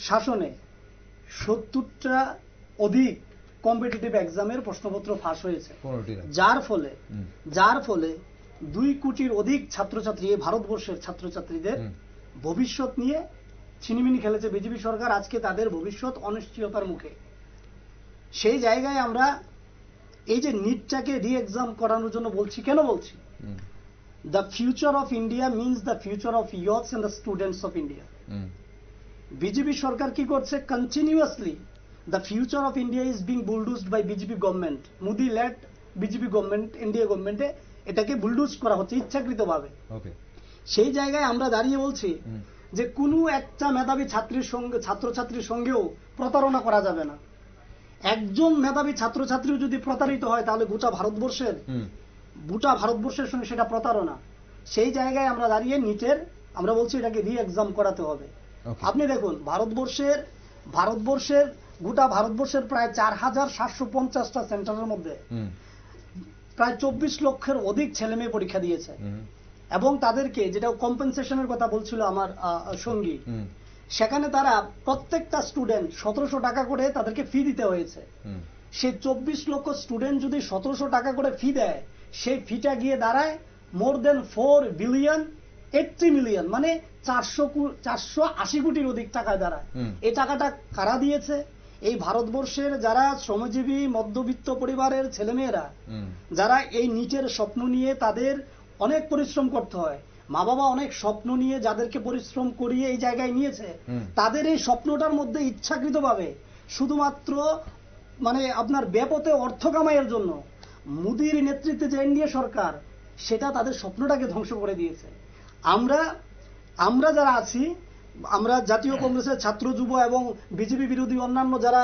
শাসনে 70টা অধিক কম্পিটিটিভ এক্সামের প্রশ্নপত্র ফাঁস হয়েছে, যার ফলে 2 কোটির অধিক ছাত্রছাত্রী, এই ভারতবর্ষের ছাত্রছাত্রীদের ভবিষ্যৎ নিয়ে ছিনিমিনি খেলেছে বিজেপি সরকার। আজকে তাদের ভবিষ্যৎ অনিশ্চয়তার মুখে। সেই জায়গায় আমরা এই যে নিটটাকে রি এক্সাম করানোর জন্য বলছি, কেন বলছি? The future of India means the future of yours and the students of India. BJP সরকার কি করছে? Continuously the future of India is being bulldozed by BJP government. Modi led BJP government, NDA গভর্নমেন্টে এটাকে বুলডুজ করা হচ্ছে ইচ্ছাকৃতভাবে। সেই জায়গায় আমরা দাঁড়িয়ে বলছি যে কোনো একটা মেধাবী ছাত্রছাত্রীর সঙ্গেও প্রতারণা করা যাবে না। একজন মেধাবী ছাত্রছাত্রীও যদি প্রতারিত হয় তাহলে গোটা ভারতবর্ষের সঙ্গে সেটা প্রতারণা। সেই জায়গায় আমরা দাঁড়িয়ে নিটের আমরা বলছি এটাকে রি এক্সাম করাতে হবে। আপনি দেখুন গোটা ভারতবর্ষের প্রায় 4750টা সেন্টারের মধ্যে প্রায় 24 লক্ষের অধিক ছেলে মেয়ে পরীক্ষা দিয়েছে, এবং তাদেরকে যেটা কম্পেনসেশনের কথা বলছিল আমার সঙ্গী, সেখানে তারা প্রত্যেকটা স্টুডেন্ট 1700 টাকা করে তাদেরকে ফি দিতে হয়েছে। সেই 24 লক্ষ স্টুডেন্ট যদি 1700 টাকা করে ফি দেয়, সেই ফিটা গিয়ে দাঁড়ায় মোর দেন 4 বিলিয়ন 80 মিলিয়ন, মানে 480 কোটির অধিক টাকায় দাঁড়ায়। এই টাকাটা কারা দিয়েছে? এই ভারতবর্ষের যারা শ্রমজীবী মধ্যবিত্ত পরিবারের ছেলেমেয়েরা, যারা এই নিটের স্বপ্ন নিয়ে তাদের অনেক পরিশ্রম করতে হয়, মা বাবা অনেক স্বপ্ন নিয়ে যাদেরকে পরিশ্রম করিয়ে এই জায়গায় নিয়েছে, তাদের এই স্বপ্নটার মধ্যে ইচ্ছাকৃতভাবে শুধুমাত্র মানে আপনার বেপথে অর্থ কামাইয়ের জন্য মোদির নেতৃত্বে যে এনডিএ সরকার, সেটা তাদের স্বপ্নটাকে ধ্বংস করে দিয়েছে। আমরা যারা আছি, আমরা জাতীয় কংগ্রেসের ছাত্র যুব এবং বিজেপি বিরোধী অন্যান্য যারা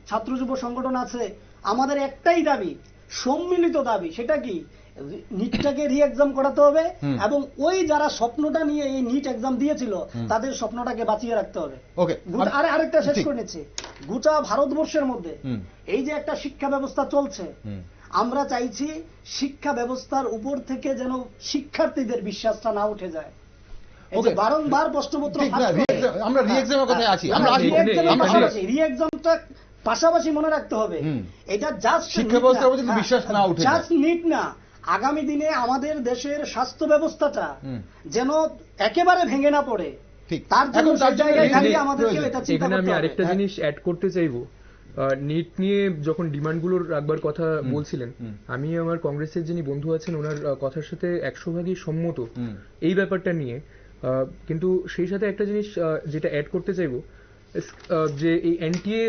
ছাত্র যুব সংগঠন আছে, আমাদের একটাই দাবি, সম্মিলিত দাবি, সেটা কি? নিটটাকে রি এক্সাম করাতে হবে, এবং ওই যারা স্বপ্নটা নিয়ে এই নিট এক্সাম দিয়েছিল তাদের স্বপ্নটাকে বাঁচিয়ে রাখতে হবে। আরেকটা শেষ করে নিচ্ছি, গোটা ভারতবর্ষের মধ্যে এই যে একটা শিক্ষা ব্যবস্থা চলছে, আমরা চাইছি শিক্ষা ব্যবস্থার উপর থেকে যেন শিক্ষার্থীদের বিশ্বাসটা না উঠে যায়। বারংবার প্রশ্নপত্র আমরা রি এক্সামের কথায় আছি, রি এক্সামটা পাশাপাশি মনে রাখতে হবে, এটা জাস্ট শিক্ষা ব্যবস্থার উপর যদি বিশ্বাস না উঠে, জাস্ট নিট না, আগামী দিনে আমাদের দেশের স্বাস্থ্য ব্যবস্থাটা যেন একেবারে ভেঙে না পড়ে। তার জন্য আমি আরেকটা জিনিস অ্যাড করতে চাইবো। নিট নিয়ে যখন ডিমান্ডগুলোর রাখবার কথা বলছিলেন, আমি আমার কংগ্রেসের যিনি বন্ধু আছেন ওনার কথার সাথে 100% সম্মত এই ব্যাপারটা নিয়ে। কিন্তু সেই সাথে একটা জিনিস যেটা অ্যাড করতে চাইবো, যে এই এনটিএ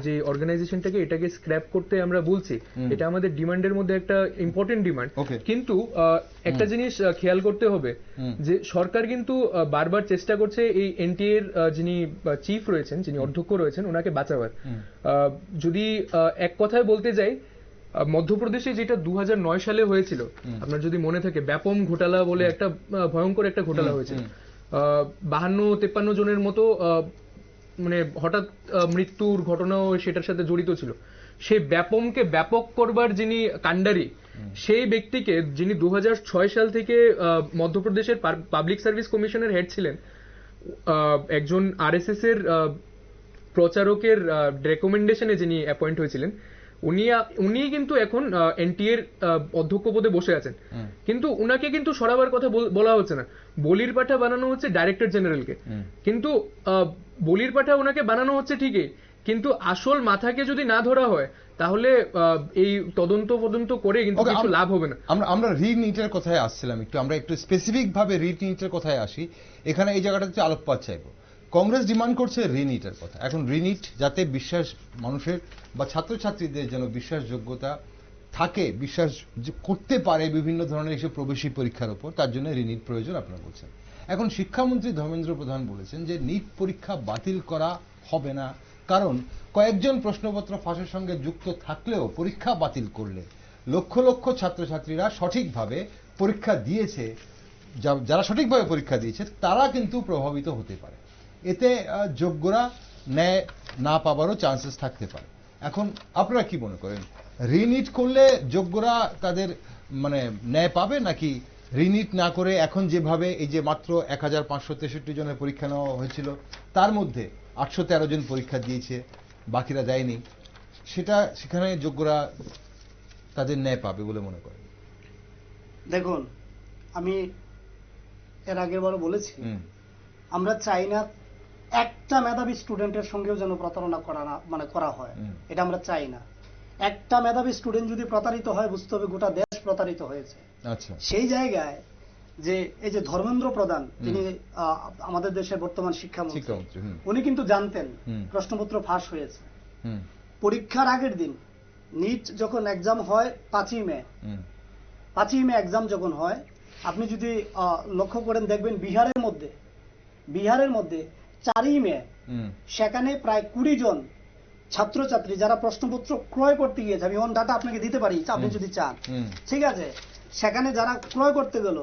যে অর্গানাইজেশনটাকে এটাকে স্ক্র্যাপ করতে আমরা বলছি, এটা আমাদের ডিমান্ডের মধ্যে একটা ইম্পর্টেন্ট ডিমান্ড। কিন্তু একটা জিনিস খেয়াল করতে হবে যে সরকার কিন্তু বারবার চেষ্টা করছে এই এনটিএ এর যিনি চিফ রয়েছেন, যিনি অধ্যক্ষ রয়েছেন, ওনাকে বাঁচাবার। যদি এক কথায় বলতে যাই, মধ্যপ্রদেশে যেটা 2009 সালে হয়েছিল, আপনার যদি মনে থাকে, ব্যাপম ঘোটালা বলে একটা ভয়ঙ্কর একটা ঘোটালা হয়েছিল, 52-53 জনের মতো মানে হঠাৎ মৃত্যুর ঘটনাও সেটার সাথে জড়িত ছিল। সেই ব্যাপমকে ব্যাপক করবার যিনি কাণ্ডারি, সেই ব্যক্তিকে, যিনি 2006 সাল থেকে মধ্যপ্রদেশের পাবলিক সার্ভিস কমিশনের হেড ছিলেন, একজন আরএসএস এর প্রচারকের রেকমেন্ডেশনে যিনি অ্যাপয়েন্ট হয়েছিলেন, উনি কিন্তু এখন এনটিএ এর অধ্যক্ষ পদে বসে আছেন। কিন্তু উনাকে কিন্তু সরাবার কথা বলা হচ্ছে না, বলির পাঠা বানানো হচ্ছে ডাইরেক্টর জেনারেলকে। কিন্তু বলির পাঠা ওনাকে বানানো হচ্ছে ঠিকই, কিন্তু আসল মাথাকে যদি না ধরা হয় তাহলে এই তদন্ত করে কিন্তু কিছু লাভ হবে না। আমরা রিনিটের কথায় আসছিলাম, আমরা একটু স্পেসিফিক ভাবে রিনিটের কথায় আসি। এখানে এই জায়গাটাতে আলোকপাত চাইবো। কংগ্রেস ডিমান্ড করছে রিনিটের কথা। এখন রিনিট যাতে বিশ্বাস মানুষের বা ছাত্রছাত্রীদের যেন বিশ্বাসযোগ্যতা থাকে, বিশ্বাস করতে পারে বিভিন্ন ধরনের এসব প্রবেশী পরীক্ষার উপর, তার জন্য রিনিট প্রয়োজন আপনারা বলছেন। এখন শিক্ষামন্ত্রী ধর্মেন্দ্র প্রধান বলেছেন যে নিট পরীক্ষা বাতিল করা হবে না, কারণ কয়েকজন প্রশ্নপত্র ফাঁসের সঙ্গে যুক্ত থাকলেও পরীক্ষা বাতিল করলে লক্ষ লক্ষ ছাত্রছাত্রীরা সঠিকভাবে পরীক্ষা দিয়েছে, যারা সঠিকভাবে পরীক্ষা দিয়েছে তারা কিন্তু প্রভাবিত হতে পারে, এতে যোগ্যরা ন্যায় না পাবারও চান্সেস থাকতে পারে। এখন আপনারা কি মনে করেন, রিনিট করলে যোগ্যরা তাদের মানে ন্যায় পাবে, নাকি রিনিট না করে এখন যেভাবে এই যে মাত্র 1563 জনের পরীক্ষা নেওয়া হয়েছিল তার মধ্যে 813 জন পরীক্ষা দিয়েছে, বাকিরা দেয়নি, সেখানে যোগ্যরা তাদের ন্যায় পাবে বলে মনে করেন? দেখুন, আমি এর আগেরবারও বলেছি, আমরা চাই না একটা মেধাবী স্টুডেন্টের সঙ্গেও যেন প্রতারণা করা হয়, এটা আমরা চাই না। একটা মেধাবী স্টুডেন্ট যদি প্রতারিত হয়, বুঝতে হবে গোটা দেশ প্রতারিত হয়েছে। আচ্ছা, সেই জায়গায় যে এই যে ধর্মেন্দ্র প্রধান, তিনি আমাদের দেশের বর্তমান শিক্ষামন্ত্রী, উনি কিন্তু জানতেন প্রশ্নপত্র ফাঁস হয়েছে। পরীক্ষার আগের দিন নিট যখন এক্সাম হয় 5ই মে এক্সাম যখন হয়, আপনি যদি লক্ষ্য করেন দেখবেন বিহারের মধ্যে 4ই মে সেখানে প্রায় 20 জন ছাত্রছাত্রী যারা প্রশ্নপত্র ক্রয় করতে গিয়েছে, আমি অন ডাটা আপনাকে দিতে পারি আপনি যদি চান, ঠিক আছে, সেখানে যারা ক্রয় করতে গেল,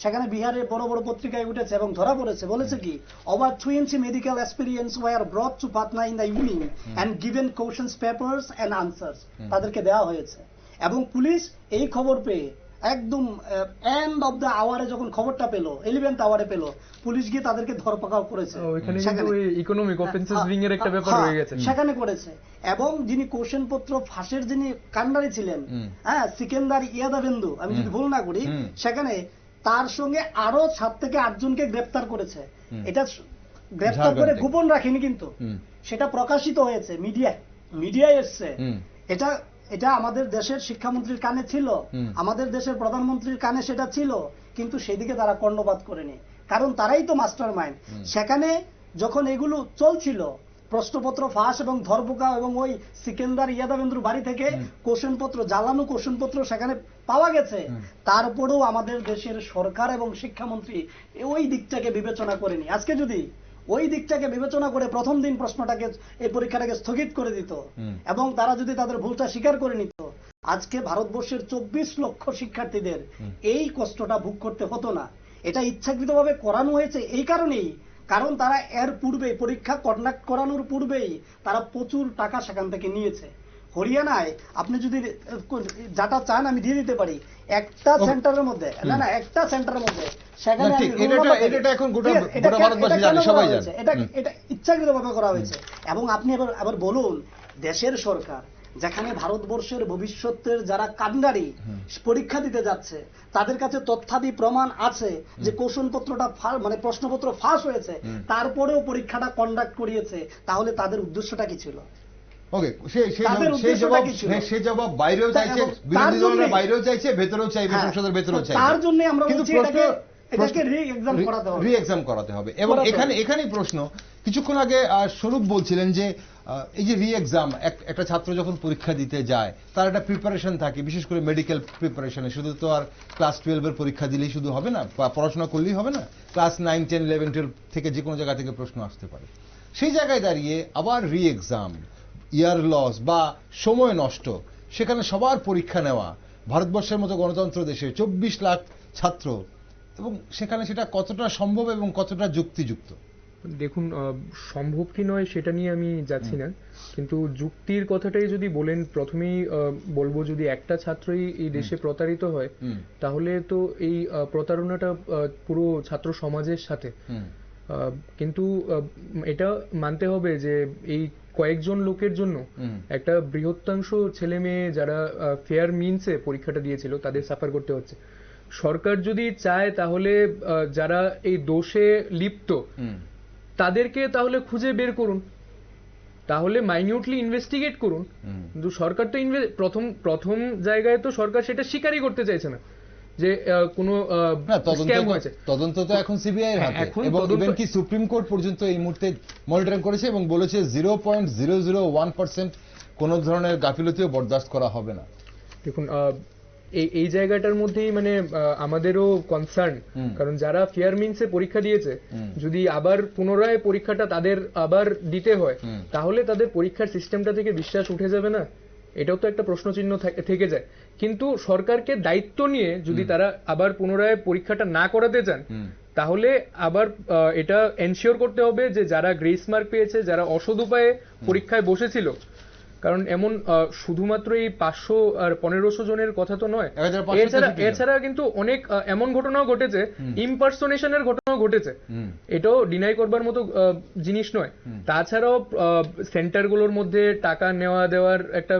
সেখানে বিহারের বড় বড় পত্রিকায় উঠেছে এবং ধরা পড়েছে, বলেছে কি over 20 medical experience were brought to Patna in the evening and given questions papers and answers, তাদেরকে দেওয়া হয়েছে। এবং পুলিশ এই খবর পেয়ে একদম এন্ড অফ দ্য আওয়ারে যখন খবরটা পেল, 11th আওয়ারে পেল, পুলিশ গিয়ে তাদেরকে ধরপাকড় করেছে, সেখানে করেছে। এবং যিনি কোশ্চেন পত্র ফাঁসের যিনি কান্ডারি ছিলেন, হ্যাঁ, সিকেন্দার ইয়াদাবেন্দু, আমি যদি ভুল না করি, সেখানে তার সঙ্গে আরো 7 থেকে 8 জনকে গ্রেফতার করেছে। এটা গ্রেফতার করে গোপন রাখেনি, কিন্তু সেটা প্রকাশিত হয়েছে, মিডিয়ায় এসছে। এটা আমাদের দেশের শিক্ষামন্ত্রীর কানে ছিল, আমাদের দেশের প্রধানমন্ত্রীর কানে সেটা ছিল, কিন্তু সেদিকে তারা কর্ণপাত করেনি, কারণ তারাই তো মাস্টার মাইন্ড। সেখানে যখন এগুলো চলছিল, প্রশ্নপত্র ফাঁস এবং ধরপোকা এবং ওই সিকেন্দার ইয়াদাবেন্দ্রুর বাড়ি থেকে জ্বালানো কোশ্চেনপত্র সেখানে পাওয়া গেছে, তারপরেও আমাদের দেশের সরকার এবং শিক্ষামন্ত্রী ওই দিকটাকে বিবেচনা করেনি। আজকে যদি ওই দিকটাকে বিবেচনা করে প্রথম দিন এই পরীক্ষাটাকে স্থগিত করে দিত এবং তারা যদি তাদের ভুলটা স্বীকার করে নিত, আজকে ভারতবর্ষের 24 লক্ষ শিক্ষার্থীদের এই কষ্টটা ভোগ করতে হতো না। এটা ইচ্ছাকৃতভাবে করানো হয়েছে এই কারণেই, কারণ তারা এর পূর্বে পরীক্ষা কন্ডাক্ট করানোর পূর্বেই তারা প্রচুর টাকা সেখান থেকে নিয়েছে। হরিয়ানায় আপনি যদি যাটা চান আমি দিয়ে দিতে পারি, একটা সেন্টারের মধ্যে একটা সেন্টারের মধ্যে সেখানে এটা ইচ্ছাকৃতভাবে করা হয়েছে। এবং আপনি আবার বলুন, দেশের সরকার যেখানে ভারতবর্ষের ভবিষ্যতের যারা কান্ডারি পরীক্ষা দিতে যাচ্ছে, তাদের কাছে তথ্যাদি প্রমাণ আছে যে কোশ্চেনপত্রটা প্রশ্নপত্র ফাঁস হয়েছে, তারপরেও পরীক্ষাটা কন্ডাক্ট করিয়েছে, তাহলে তাদের উদ্দেশ্যটা কি ছিল? ওকে, সে জবাব বাইরেও চাইছে, বিরোধী দলের বাইরেও চাইছে, ভেতরেও চাইবে, সংসদের ভেতরেও চাইবে। তার জন্য আমরা বলছি এটাকে রি-এক্সাম করাতে হবে। এবং এখানেই প্রশ্ন, কিছুক্ষণ আগে স্বরূপ বলছিলেন যে এই যে রি-এক্সাম, একটা ছাত্র যখন পরীক্ষা দিতে যায় তার একটা প্রিপারেশন থাকে, বিশেষ করে মেডিকেল প্রিপারেশনে। শুধু তো আর ক্লাস 12 পরীক্ষা দিলেই শুধু হবে না, পড়াশোনা করলেই হবে না, ক্লাস 9, 10, 11, 12 থেকে যে কোনো জায়গা থেকে প্রশ্ন আসতে পারে। সেই জায়গায় দাঁড়িয়ে আবার রি-এক্সাম, ইয়ার লস বা সময় নষ্ট, সেখানে সবার পরীক্ষা নেওয়া, ভারতবর্ষের মতো গণতন্ত্র দেশে 24 লাখ ছাত্র, এবং সেখানে সেটা কতটা সম্ভব এবং কতটা যুক্তিযুক্ত? দেখুন, সম্ভব কি নয় সেটা নিয়ে আমি যাচ্ছি না, কিন্তু যুক্তির কথাটাই যদি বলেন, প্রথমেই বলবো, যদি একটা ছাত্রই এই দেশে প্রতারিত হয়, তাহলে তো এই প্রতারণাটা পুরো ছাত্র সমাজের সাথে। কিন্তু এটা মানতে হবে যে এই কয়েকজন লোকের জন্য একটা বৃহত্তাংশ ছেলে মেয়ে যারা ফেয়ার মিনসে পরীক্ষাটা দিয়েছিল তাদের সাফার করতে হচ্ছে। সরকার যদি চায় তাহলে যারা এই দোষে লিপ্ত তাদেরকে তাহলে খুঁজে বের করুন, তাহলে মাইনিউটলি ইনভেস্টিগেট করুন। কিন্তু সরকার তো প্রথম জায়গায় তো সরকার সেটা স্বীকারই করতে চাইছে না। যে কোনো না স্ক্যাম হয়েছে। তদন্ত তো এখন সিবিআই এর হ্যাঁ, হাতে, এখন এবং তদন্ত- ইভেন কি সুপ্রিম কোর্ট পর্যন্ত এই মুহূর্তে মনিটরিং করেছে এবং বলেছে 0.001% কোন ধরনের গাফিলতিও বরদাস্ত করা হবে না। দেখুন এই জায়গাটার মধ্যেই মানে আমাদেরও কনসার্ন, কারণ যারা ফেয়ার মিনসে পরীক্ষা দিয়েছে যদি আবার পুনরায় পরীক্ষাটা তাদের আবার দিতে হয়, তাহলে তাদের পরীক্ষার সিস্টেমটা থেকে বিশ্বাস উঠে যাবে না? এটাও তো একটা প্রশ্নচিহ্ন থেকে যায়। কিন্তু সরকারকে দায়িত্ব নিয়ে যদি তারা আবার পুনরায় পরীক্ষাটা না করাতে চান, তাহলে আবার এটা এনশিওর করতে হবে যে যারা গ্রেস মার্ক পেয়েছে, যারা অসৎ উপায়ে পরীক্ষায় বসেছিল, কারণ এমন শুধুমাত্র এই 500 আর 1500 জনের কথা তো নয়, 1500 এছাড়া কিন্তু অনেক এমন ঘটনাও ঘটেছে, ইম্পারসোনেশনের ঘটনাও ঘটেছে, এটাও ডিনাই করবার মতো জিনিস নয়। তাছাড়াও সেন্টারগুলোর মধ্যে টাকা নেওয়া দেওয়ার একটা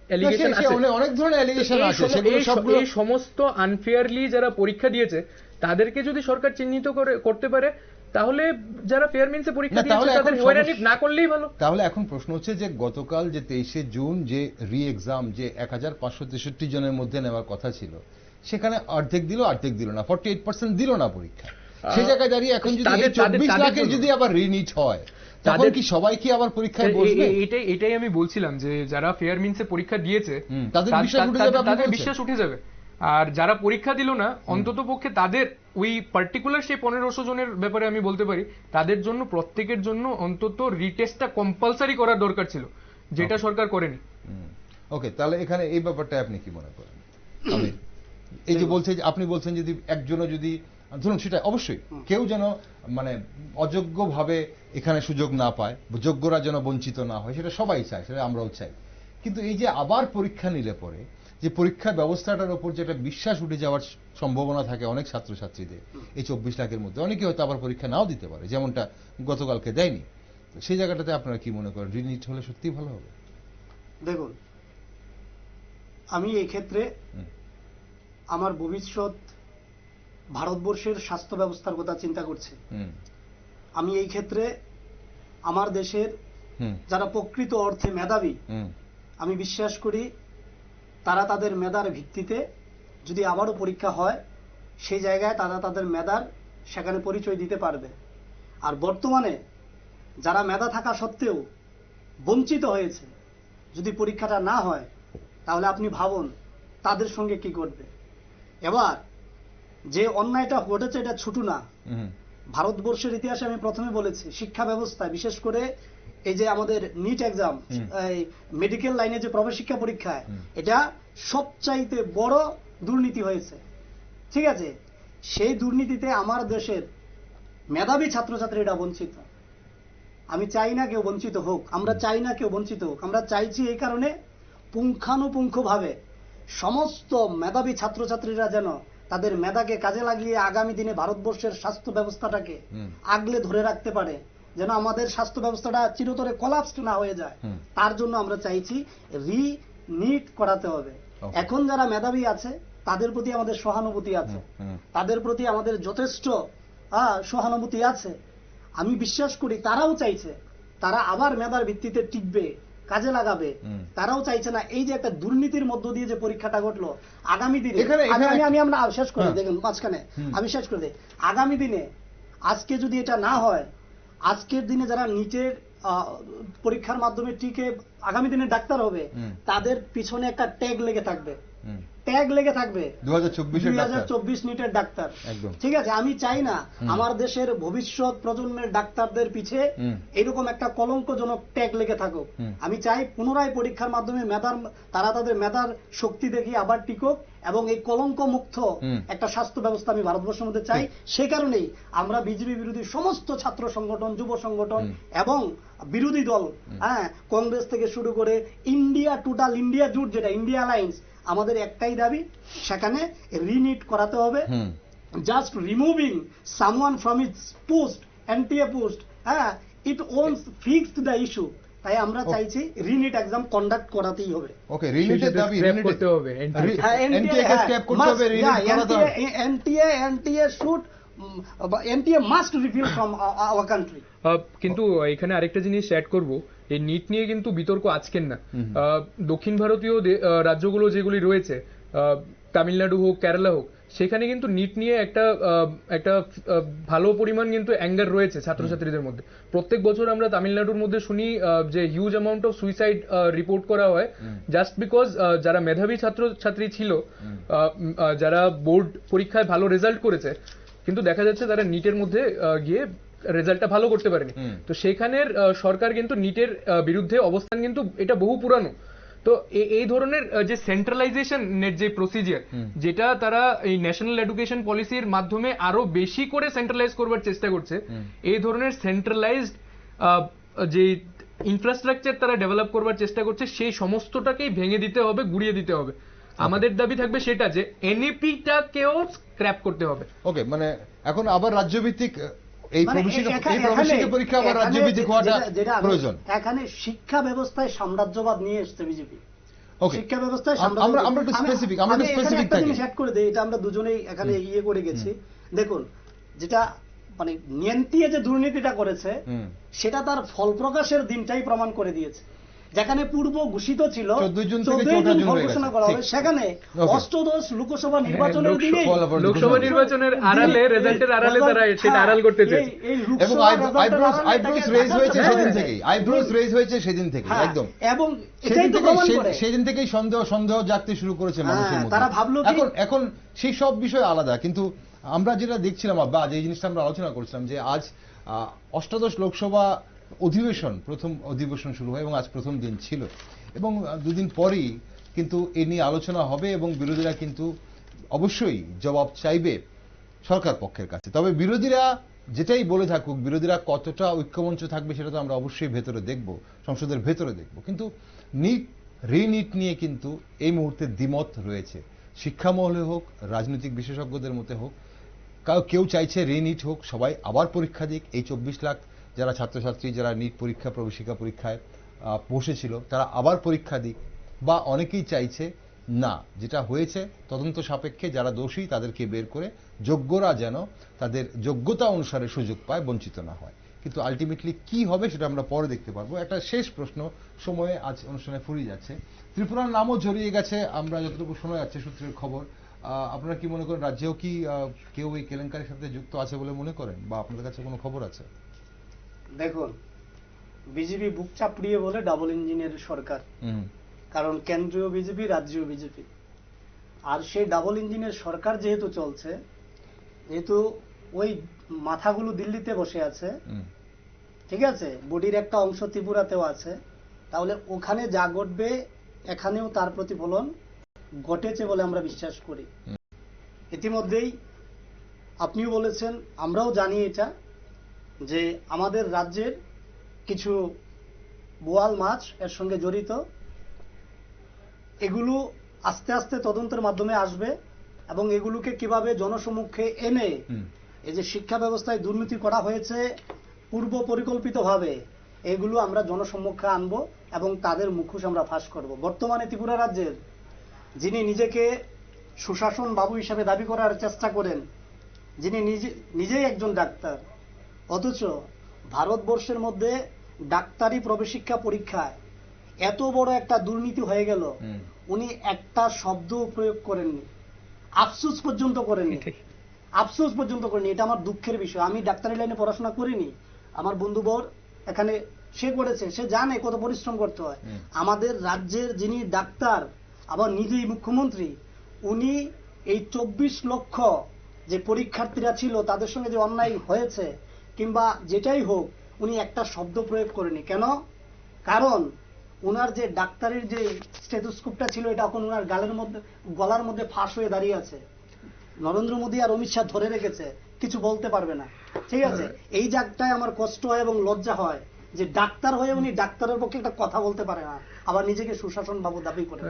অ্যালিগেশন আছে, অনেক ধরনের অ্যালিগেশন আছে, সেগুলো সবগুলো এই সমস্ত আনফেয়ারলি যারা পরীক্ষা দিয়েছে তাদেরকে যদি সরকার চিহ্নিত করতে পারে, তাহলে যারা ফেয়ার মিনসে পরীক্ষা দিয়েছে তাদের হয়রানি না করলেই ভালো। তাহলে এখন প্রশ্ন হচ্ছে যে গতকাল যে 23শে জুন যে রি এক্সাম যে 1563 জনের মধ্যে নেওয়ার কথা ছিল, সেখানে অর্ধেক দিল না, 48% দিল না পরীক্ষা। সেই জায়গায় দাঁড়িয়ে এখন যদি 24 লাখের যদি আবার রিনিট হয়, তাহলে কি সবাই কি আবার পরীক্ষায় বসবে? এটাই আমি বলছিলাম যে যারা ফেয়ার মিনসে পরীক্ষা দিয়েছে তাদের বিশ্বাস উঠে যাবে, আর যারা পরীক্ষা দিল না অন্তত পক্ষে তাদের ওই পার্টিকুলার সেই 1500 জনের ব্যাপারে আমি বলতে পারি তাদের জন্য প্রত্যেকের জন্য অন্তত রিটেস্টটা কম্পালসারি করার দরকার ছিল, যেটা সরকার করেনি। ওকে, তাহলে এখানে এই ব্যাপারটা আপনি কি মনে করেন? এই যে বলছে, আপনি বলছেন যদি একজনও যদি ধরুন, সেটা অবশ্যই কেউ যেন মানে অযোগ্যভাবে এখানে সুযোগ না পায়, যোগ্যরা যেন বঞ্চিত না হয়, সেটা সবাই চায়, সেটা আমরাও চাই। কিন্তু এই যে আবার পরীক্ষা নিলে পরে যে পরীক্ষা ব্যবস্থাটার উপর যেটা বিশ্বাস উঠে যাওয়ার সম্ভাবনা থাকে অনেক ছাত্রছাত্রীদের, এই 24 লাখের মধ্যে অনেকে হয়তো আবার পরীক্ষা নাও দিতে পারে, যেমনটা গতকালকে দেয়নি। সেই জায়গাটাতে আপনারা কি মনে করেন, রিনিট হলে সত্যি ভালো হবে? দেখুন, আমি এই ক্ষেত্রে আমার ভবিষ্যৎ ভারতবর্ষের স্বাস্থ্য ব্যবস্থার কথা চিন্তা করছি। আমি এই ক্ষেত্রে আমার দেশের যারা প্রকৃত অর্থে মেধাবী, আমি বিশ্বাস করি তারা তাদের মেধার ভিত্তিতে যদি আবারও পরীক্ষা হয়, সেই জায়গায় তারা তাদের মেধার সেখানে পরিচয় দিতে পারবে। আর বর্তমানে যারা মেধা থাকা সত্ত্বেও বঞ্চিত হয়েছে, যদি পরীক্ষাটা না হয়, তাহলে আপনি ভাবুন তাদের সঙ্গে কি ঘটবে। এবার যে অন্যায়টা ঘটেছে এটা ছোট না। ভারতবর্ষের ইতিহাসে আমি প্রথমে বলেছি, শিক্ষা ব্যবস্থা বিশেষ করে এই যে আমাদের নিট এক্সাম, মেডিকেল লাইনে যে প্রবেশ শিক্ষা পরীক্ষায়, এটা সবচাইতে বড় দুর্নীতি হয়েছে। ঠিক আছে, সেই দুর্নীতিতে আমার দেশের মেধাবী ছাত্রছাত্রীরা বঞ্চিত। আমি চাই না কেউ বঞ্চিত হোক, আমরা চাই না কেউ বঞ্চিত হোক। আমরা চাইছি এই কারণে পুঙ্খানুপুঙ্খভাবে সমস্ত মেধাবী ছাত্রছাত্রীরা যেন তাদের মেধাকে কাজে লাগিয়ে আগামী দিনে ভারতবর্ষের স্বাস্থ্য ব্যবস্থাটাকে আগলে ধরে রাখতে পারে, যেন আমাদের স্বাস্থ্য ব্যবস্থাটা চিরতরে কলাপসড না হয়ে যায়। তার জন্য আমরা চাইছি রি-নিট করাতে হবে। এখন যারা মেধাবী আছে তাদের প্রতি আমাদের সহানুভূতি আছে, তাদের প্রতি আমাদের যথেষ্ট সহানুভূতি আছে। আমি বিশ্বাস করি তারাও চাইছে তারা আবার মেধার ভিত্তিতে টিকবে, কাজে লাগাবে। তারাও চাইছে না এই যে একটা দুর্নীতির মধ্য দিয়ে যে পরীক্ষাটা ঘটলো, আগামী দিনে আমরা শেষ করে দেখুন মাঝখানে আমি শেষ করে দিই, আগামী দিনে আজকে যদি এটা না হয়, আজকের দিনে যারা নিটের পরীক্ষার মাধ্যমে টিকে আগামী দিনে ডাক্তার হবে, তাদের পিছনে একটা ট্যাগ লেগে থাকবে, ট্যাগ লেগে থাকবে 2024 নিটের ডাক্তার। ঠিক আছে, আমি চাই না আমার দেশের ভবিষ্যৎ প্রজন্মের ডাক্তারদের পিছে এরকম একটা কলঙ্কজনক ট্যাগ লেগে থাকুক। আমি চাই পুনরায় পরীক্ষার মাধ্যমে তারা তাদের মেধার শক্তি দেখিয়ে আবার টিকুক, এবং এই কলঙ্ক মুক্ত একটা স্বাস্থ্য ব্যবস্থা আমি ভারতবর্ষের মধ্যে চাই। সে কারণেই আমরা বিজেপি বিরোধী সমস্ত ছাত্র সংগঠন, যুব সংগঠন এবং বিরোধী দল, কংগ্রেস থেকে শুরু করে ইন্ডিয়া টোটাল ইন্ডিয়া জোট, যেটা ইন্ডিয়া অ্যালায়েন্স, আমাদের একটাই দাবি, সেখানে রিনিট করাতে হবে। Just removing someone from its post, NTA post, it ওনস fixed the issue. তাই আমরা চাইছি রিনিট এক্সাম কন্ডাক্ট করাতেই হবে। ওকে, রিনিটের দাবি করতে হবে, NTA must refill from our country. কিন্তু এখানে আরেকটা জিনিস অ্যাড করব, এই নিট নিয়ে কিন্তু বিতর্ক আজকের না। দক্ষিণ ভারতীয় রাজ্যগুলো যেগুলি রয়েছে, তামিলনাড়ু হোক, কেরালা হোক, সেখানে কিন্তু নিট নিয়ে একটা ভালো পরিমাণ কিন্তু অ্যাঙ্গার রয়েছে ছাত্রছাত্রীদের মধ্যে। প্রত্যেক বছর আমরা তামিলনাড়ুর মধ্যে শুনি যে huge amount of suicide report করা হয় জাস্ট বিকজ যারা মেধাবী ছাত্রছাত্রী ছিল, যারা বোর্ড পরীক্ষায় ভালো রেজাল্ট করেছে, কিন্তু দেখা যাচ্ছে তারা নিটের মধ্যে গিয়ে রেজাল্টটা ভালো করতে পারেনি। তো সেখানের সরকার কিন্তু নিটের বিরুদ্ধে অবস্থান কিন্তু এটা বহু পুরানো। তো এই ধরনের যে সেন্ট্রালাইজেশনের যে প্রসিজিয়ার, যেটা তারা এই ন্যাশনাল এডুকেশন পলিসির মাধ্যমে আরো বেশি করে সেন্ট্রালাইজ করবার চেষ্টা করছে, এই ধরনের সেন্ট্রালাইজড যে ইনফ্রাস্ট্রাকচার তারা ডেভেলপ করবার চেষ্টা করছে, সেই সমস্তটাকেই ভেঙে দিতে হবে, গুড়িয়ে দিতে হবে। আমাদের দাবি থাকবে সেটা যে এনইপিটাকেও স্ক্র্যাপ করতে হবে। ওকে, মানে এখন আবার রাজ্যভিত্তিক এই মানে প্রবেশিকা পরীক্ষা আবার রাজ্যভিত্তিক হওয়াটা প্রয়োজন। এখানে শিক্ষা ব্যবস্থায় সাম্রাজ্যবাদ নিয়ে এসছে বিজেপি। ওকে, শিক্ষা ব্যবস্থায় আমরা একটু স্পেসিফিক একটা থাকি। জিনিস অ্যাড করে দেই, এটা আমরা দুজনেই এখানে করে গেছি। দেখুন, যেটা মানে নিয়ন্ত্রিয়ে যে দুর্নীতিটা করেছে, সেটা তার ফল প্রকাশের দিনটাই প্রমাণ করে দিয়েছে। যেখানে পূর্ব ঘোষিত ছিল 14 জুন থেকে 14 জুন জুন ঘোষণা করা হবে, সেখানে অষ্টদশ লোকসভা নির্বাচনের দিনে লোকসভা নির্বাচনের আড়ালে, রেজাল্টের আড়ালে তারা সেটা আড়াল করতে চেয়েছে। এবং আইব্রোস রেজ হয়েছে সেদিন থেকেই, আইব্রোস রেজ হয়েছে সেদিন থেকেই, একদম। এবং এটাই তো প্রমাণ করে সেদিন থেকেই সন্দেহ জাগতে শুরু করেছে মানুষের মধ্যে। তারা ভাবলো এখন সেই সব বিষয় আলাদা, কিন্তু আমরা যেটা দেখছিলাম বা যে জিনিসটা আমরা আলোচনা করছিলাম যে আজ অষ্টাদশ লোকসভা প্রথম অধিবেশন শুরু হয় এবং আজ প্রথম দিন ছিল, এবং দুদিন পরেই কিন্তু এ নিয়ে আলোচনা হবে এবং বিরোধীরা কিন্তু অবশ্যই জবাব চাইবে সরকার পক্ষের কাছে। তবে বিরোধীরা যেটাই বলে থাকুক, বিরোধীরা কতটা ঐক্যমঞ্চ থাকবে সেটা তো আমরা অবশ্যই ভেতরে দেখব, সংসদের ভেতরে দেখব। কিন্তু রিনিট নিয়ে কিন্তু এই মুহূর্তে দ্বিমত রয়েছে, শিক্ষা মহলে হোক, রাজনৈতিক বিশেষজ্ঞদের মধ্যে হোক। কেউ চাইছে রিনিট হোক, সবাই আবার পরীক্ষা দিক। এই 24 লাখ যারা ছাত্রছাত্রী যারা নিট পরীক্ষা, প্রবেশিকা পরীক্ষায় বসেছিল, তারা আবার পরীক্ষা দিক। বা অনেকেই চাইছে না, যেটা হয়েছে তদন্ত সাপেক্ষে যারা দোষী তাদেরকে বের করে যোগ্যরা যেন তাদের যোগ্যতা অনুসারে সুযোগ পায়, বঞ্চিত না হয়। কিন্তু আলটিমেটলি কি হবে সেটা আমরা পরে দেখতে পারবো। একটা শেষ প্রশ্ন, সময়ে আজ অনুষ্ঠানে ফুরিয়ে যাচ্ছে। ত্রিপুরার নামও জড়িয়ে গেছে, আমরা যতটুকু শোনা যাচ্ছে সূত্রের খবর। আপনারা কি মনে করেন, রাজ্যেও কি কেউ এই কেলেঙ্কারির সাথে যুক্ত আছে বলে মনে করেন, বা আপনাদের কাছে কোনো খবর আছে? দেখুন, বিজেপি বুক চাপড়িয়ে বলে ডাবল ইঞ্জিনের সরকার, কারণ কেন্দ্রীয় বিজেপি, রাজ্যীয় বিজেপি। আর সেই ডাবল ইঞ্জিনের সরকার যেহেতু চলছে, যেহেতু ওই মাথাগুলো দিল্লিতে বসে আছে, ঠিক আছে, বডির একটা অংশ ত্রিপুরাতেও আছে, তাহলে ওখানে যা ঘটবে এখানেও তার প্রতিফলন ঘটেছে বলে আমরা বিশ্বাস করি। ইতিমধ্যেই আপনিও বলেছেন, আমরাও জানি এটা, যে আমাদের রাজ্যের কিছু বোয়াল মাছ এর সঙ্গে জড়িত। এগুলো আস্তে আস্তে তদন্তের মাধ্যমে আসবে এবং এগুলোকে কিভাবে জনসমক্ষে এনে এই যে শিক্ষা ব্যবস্থায় দুর্নীতি করা হয়েছে পূর্ব পরিকল্পিতভাবে, এগুলো আমরা জনসমক্ষে আনবো এবং তাদের মুখোশ আমরা ফাঁস করব। বর্তমানে ত্রিপুরা রাজ্যের যিনি নিজেকে সুশাসন বাবু হিসেবে দাবি করার চেষ্টা করেন, যিনি নিজেই একজন ডাক্তার, অথচ ভারতবর্ষের মধ্যে ডাক্তারি প্রবেশিকা পরীক্ষায় এত বড় একটা দুর্নীতি হয়ে গেল, উনি একটা শব্দ প্রয়োগ করেননি, আফসোস পর্যন্ত করেননি, আফসোস পর্যন্ত করেনি। এটা আমার দুঃখের বিষয়। আমি ডাক্তারি লাইনে পড়াশোনা করিনি, আমার বন্ধুবর এখানে সে করেছে, সে জানে কত পরিশ্রম করতে হয়। আমাদের রাজ্যের যিনি ডাক্তার, আবার নিজেই মুখ্যমন্ত্রী, উনি এই 24 লক্ষ যে পরীক্ষার্থীরা ছিল তাদের সঙ্গে যে অন্যায় হয়েছে কিংবা যেটাই হোক, উনি একটা শব্দ প্রয়োগ করেনি। কেন? কারণ উনার যে ডাক্তারের যে স্টেথোস্কোপটা ছিল, এটা এখন উনার গলার মধ্যে ফাঁস হয়ে দাঁড়িয়ে আছে। নরেন্দ্র মোদী আর অমিত শাহ ধরে রেখেছে, কিছু বলতে পারবে না। ঠিক আছে, এই জায়গাটায় আমার কষ্ট হয় এবং লজ্জা হয় যে ডাক্তার হয়ে উনি ডাক্তারের পক্ষে একটা কথা বলতে পারে না, আবার নিজেকে সুশাসন বাবু দাবি করে।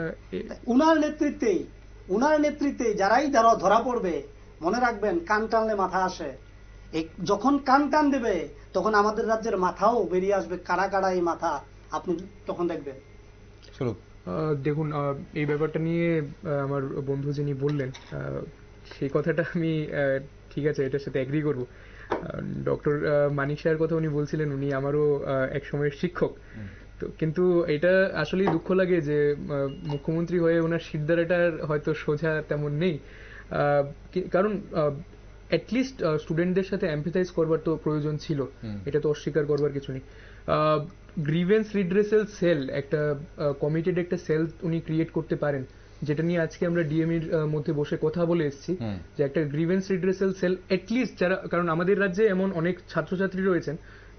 উনার নেতৃত্বে যারাই ধরা পড়বে, মনে রাখবেন, কান টানলে মাথা আসে। যখন কান টান দেবে তখন আমাদের রাজ্যের মাথাও বেরিয়ে আসবে, কারা কারা এই মাথা, আপনি তখন দেখবেন। দেখুন, এই ব্যাপারটা নিয়ে আমার বন্ধু যিনি বললেন সেই কথাটা আমি ঠিক আছে, এটার সাথে এগ্রি করবো। ডক্টর মানিক শাহের কথা উনি বলছিলেন, উনি আমারও এক সময়ের শিক্ষক। তো কিন্তু এটা আসলেই দুঃখ লাগে যে মুখ্যমন্ত্রী হয়ে ওনার সিদ্ধারাটার হয়তো সোজা তেমন নেই। কারণ অ্যাটলিস্ট স্টুডেন্টদের সাথে এমপ্যাথাইজ করবার তো প্রয়োজন ছিল, এটা তো অস্বীকার করবার কিছু নেই। গ্রিভেন্স রিড্রেসাল সেল, একটা কমিটেড একটা সেল উনি ক্রিয়েট করতে পারেন, যেটা নিয়ে আজকে আমরা ডিএমইর মধ্যে বসে কথা বলে এসেছি, যে একটা গ্রিভেন্স রিড্রেসাল সেল অ্যাটলিস্ট যারা, কারণ আমাদের রাজ্যে এমন অনেক ছাত্রছাত্রী রয়েছেন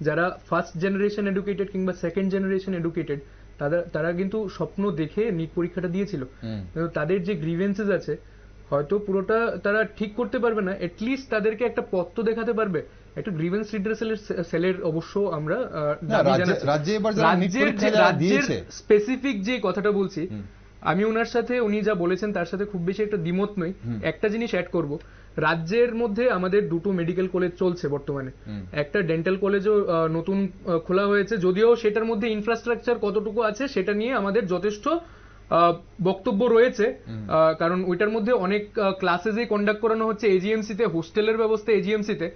যারা ফার্স্ট জেনারেশন এডুকেটেড কিংবা সেকেন্ড জেনারেশন এডুকেটেড, তারা কিন্তু স্বপ্ন দেখে নিট পরীক্ষাটা দিয়েছিল, কিন্তু তাদের যে গ্রিভেন্সেস আছে হয়তো পুরোটা তারা ঠিক করতে পারবে না, এটলিস্ট তাদেরকে একটা পথ তো দেখাতে পারবে। একটা গ্রিভেন্স রিড্রেসালের সেলের অবশ্য আমরা দাবি জানাচ্ছি। রাজ্যে এবার যারা নিট পরীক্ষা যারা দিয়েছে, স্পেসিফিক যে কথাটা বলছি, আমি ওনার সাথে উনি যা বলেছেন তার সাথে খুব বেশি একটা দ্বিমত নই। একটা জিনিস অ্যাড করব, রাজ্যের মধ্যে আমাদের দুটো মেডিকেল কলেজ চলছে বর্তমানে, একটা ডেন্টাল কলেজও নতুন খোলা হয়েছে, যদিও সেটার মধ্যে ইনফ্রাস্ট্রাকচার কতটুকু আছে সেটা নিয়ে আমাদের যথেষ্ট বক্তব্য রয়েছে, কারণ ওইটার মধ্যে অনেক ক্লাসেসই কন্ডাক্ট করানো হচ্ছে এজিএমসি তে, হোস্টেলের ব্যবস্থা এজিএমসি তে।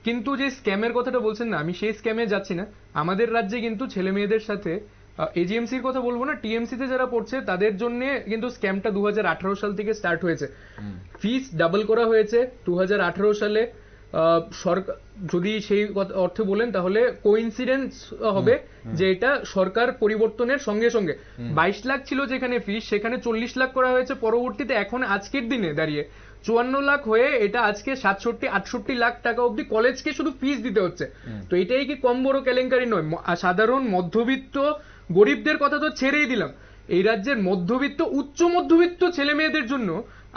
কিন্তু যে স্ক্যামের কথাটা বলছেন না, আমি সেই স্ক্যামে যাচ্ছি না। আমাদের রাজ্যে কিন্তু ছেলে মেয়েদের সাথে, এজিএমসির কথা বলবো না, টিএমসি তে যারা পড়ছে তাদের জন্য কিন্তু স্ক্যামটা 2018 সাল থেকে স্টার্ট হয়েছে। ফিস ডাবল করা হয়েছে 2018 সালে। সরকার যদি সেই অর্থে বলেন তাহলে কোইন্সিডেন্স হবে যে এটা সরকার পরিবর্তনের সঙ্গে সঙ্গে 22 লাখ ছিল যেখানে ফিস, সেখানে 40 লাখ করা হয়েছে পরবর্তীতে। এখন আজকের দিনে দাঁড়িয়ে 54 লাখ হয়ে এটা আজকে 67-68 লাখ টাকা অবধি কলেজকে শুধু ফিস দিতে হচ্ছে। তো এটাই কি কম বড় কেলেঙ্কারি নয়? সাধারণ মধ্যবিত্ত গরিবদের কথা তো ছেড়েই দিলাম, এই রাজ্যের মধ্যবিত্ত উচ্চ মধ্যবিত্ত ছেলে মেয়েদের জন্য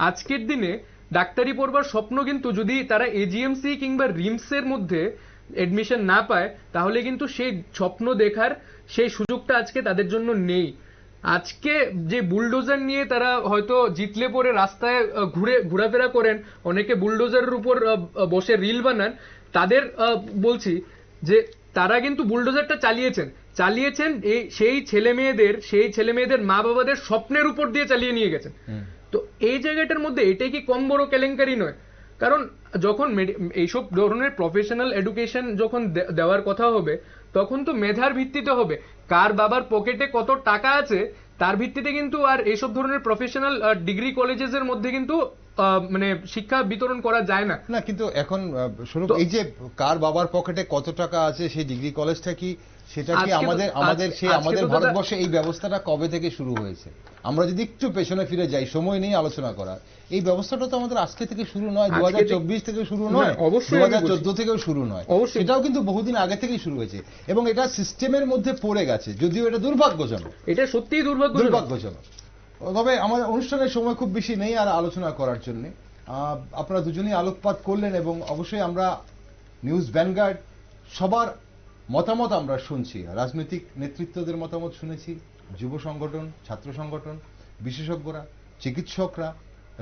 আজকের দিনে ডাক্তারি পড়বার স্বপ্ন কিন্তু যদি তারা এজিএমসি কিংবা রিমস এর মধ্যে এডমিশন না পায়, তাহলে কিন্তু সেই স্বপ্ন দেখার সেই সুযোগটা আজকে তাদের জন্য নেই। আজকে যে বুলডোজার নিয়ে তারা হয়তো জিতলে পরে রাস্তায় ঘোরাফেরা করেন, অনেকে বুলডোজারের উপর বসে রিল বানান, তাদের বলছি যে তারা কিন্তু বুলডোজারটা চালিয়েছেন সেই ছেলে মেয়েদের মা বাবাদের স্বপ্নের উপর দিয়ে চালিয়ে নিয়ে গেছেন। তো এই জায়গাটার মধ্যে এটাই কি কম বড় কেলেঙ্কারি নয়? কারণ যখন এইসব ধরনের প্রফেশনাল এডুকেশন যখন দেওয়ার কথা হবে, তখন তো মেধার ভিত্তিতে হবে, কার বাবার পকেটে কত টাকা আছে তার ভিত্তিতে কিন্তু আর এইসব ধরনের প্রফেশনাল ডিগ্রি কলেজের মধ্যে কিন্তু মানে শিক্ষা বিতরণ করা যায় না। না, কিন্তু এখন শুনুন, এই যে কার বাবার পকেটে কত টাকা আছে সেই ডিগ্রি কলেজটা কি, সেটা কি আমাদের ভারতবর্ষে এই ব্যবস্থাটা কবে থেকে শুরু হয়েছে? আমরা যদি একটু পেছনে ফিরে যাই, সময় নেই আলোচনা করার, এই ব্যবস্থাটা তো আমাদের আজকে থেকে শুরু নয়, 2024 থেকে শুরু নয়, 2014 থেকেও শুরু নয়, সেটাও কিন্তু বহুদিন আগে থেকেই শুরু হয়েছে এবং এটা সিস্টেমের মধ্যে পড়ে গেছে, যদিও এটা দুর্ভাগ্যজনক, এটা সত্যিই দুর্ভাগ্যজনক। তবে আমাদের অনুষ্ঠানের সময় খুব বেশি নেই আর আলোচনা করার জন্য। আপনারা দুজনেই আলোকপাত করলেন এবং অবশ্যই আমরা নিউজ ভ্যানগার্ড সবার মতামত আমরা শুনছি, রাজনৈতিক নেতৃত্বদের মতামত শুনেছি, যুব সংগঠন, ছাত্র সংগঠন, বিশেষজ্ঞরা, চিকিৎসকরা,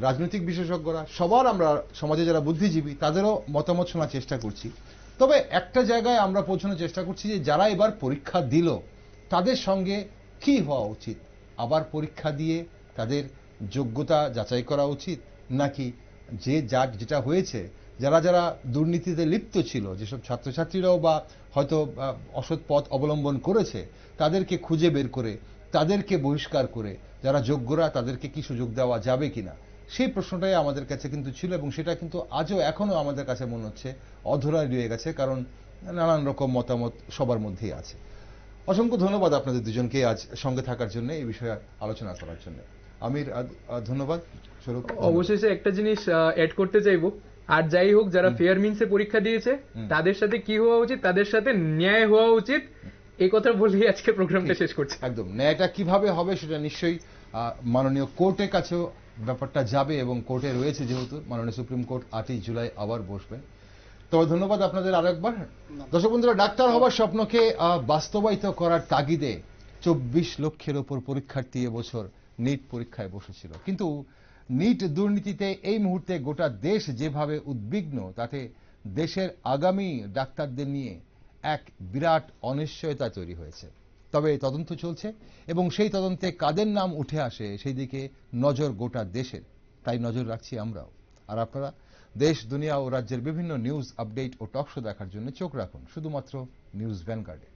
রাজনৈতিক বিশেষজ্ঞরা, সবার আমরা সমাজে যারা বুদ্ধিজীবী তাদেরও মতামত শোনার চেষ্টা করছি। তবে একটা জায়গায় আমরা পৌঁছানোর চেষ্টা করছি যে যারা এবার পরীক্ষা দিল তাদের সঙ্গে কি হওয়া উচিত, আবার পরীক্ষা দিয়ে তাদের যোগ্যতা যাচাই করা উচিত, নাকি যেটা হয়েছে যারা দুর্নীতিতে লিপ্ত ছিল, যেসব ছাত্রছাত্রীরাও বা হয়তো অসৎ পথ অবলম্বন করেছে, তাদেরকে খুঁজে বের করে তাদেরকে বহিষ্কার করে যারা যোগ্যরা তাদেরকে কি সুযোগ দেওয়া যাবে কিনা, সেই প্রশ্নটাই আমাদের কাছে কিন্তু ছিল এবং সেটা কিন্তু আজও এখনো আমাদের কাছে মনে হচ্ছে অধরায় রয়ে গেছে, কারণ নানান রকম মতামত সবার মধ্যেই আছে। অসংখ্য ধন্যবাদ আপনাদের দুজনকে আজ সঙ্গে থাকার জন্য, এই বিষয়ে আলোচনা করার জন্য। আমির, ধন্যবাদ। স্বরূপ, অবশেষে একটা জিনিস অ্যাড করতে চাইবো, আর যাই হোক যারা ফেয়ার মিনসে পরীক্ষা দিয়েছে তাদের সাথে কি হওয়া উচিত, তাদের সাথে ন্যায় হওয়া উচিত, এই কথা বলেই আজকে প্রোগ্রামটা শেষ করছি। একদম, ন্যায়টা কিভাবে হবে সেটা নিশ্চয়ই মাননীয় কোর্টের কাছেও ব্যাপারটা যাবে এবং কোর্টে রয়েছে, যেহেতু মাননীয় সুপ্রিম কোর্ট 8ই জুলাই আবার বসবেন। তবে ধন্যবাদ আপনাদের আরেকবার। দর্শক বন্ধুরা, ডাক্তার হওয়ার স্বপ্নকে বাস্তবায়িত করার তাগিদে 24 লক্ষের ওপর পরীক্ষার্থী এবছর নিট পরীক্ষায় বসেছিল, কিন্তু নিট দুর্নীতিতে এই মুহূর্তে গোটা দেশ যেভাবে উদ্বিগ্ন, তাতে দেশের আগামী ডাক্তারদের নিয়ে এক বিরাট অনিশ্চয়তা তৈরি হয়েছে। তবে তদন্ত চলছে এবং সেই তদন্তে কাদের নাম উঠে আসে সেই দিকে নজর গোটা দেশের, তাই নজর রাখছি আমরাও। আর আপনারা দেশ, দুনিয়া ও রাজ্যের বিভিন্ন নিউজ আপডেট ও টক শো দেখার জন্য চোখ রাখুন শুধুমাত্র নিউজ ভ্যানগার্ডে।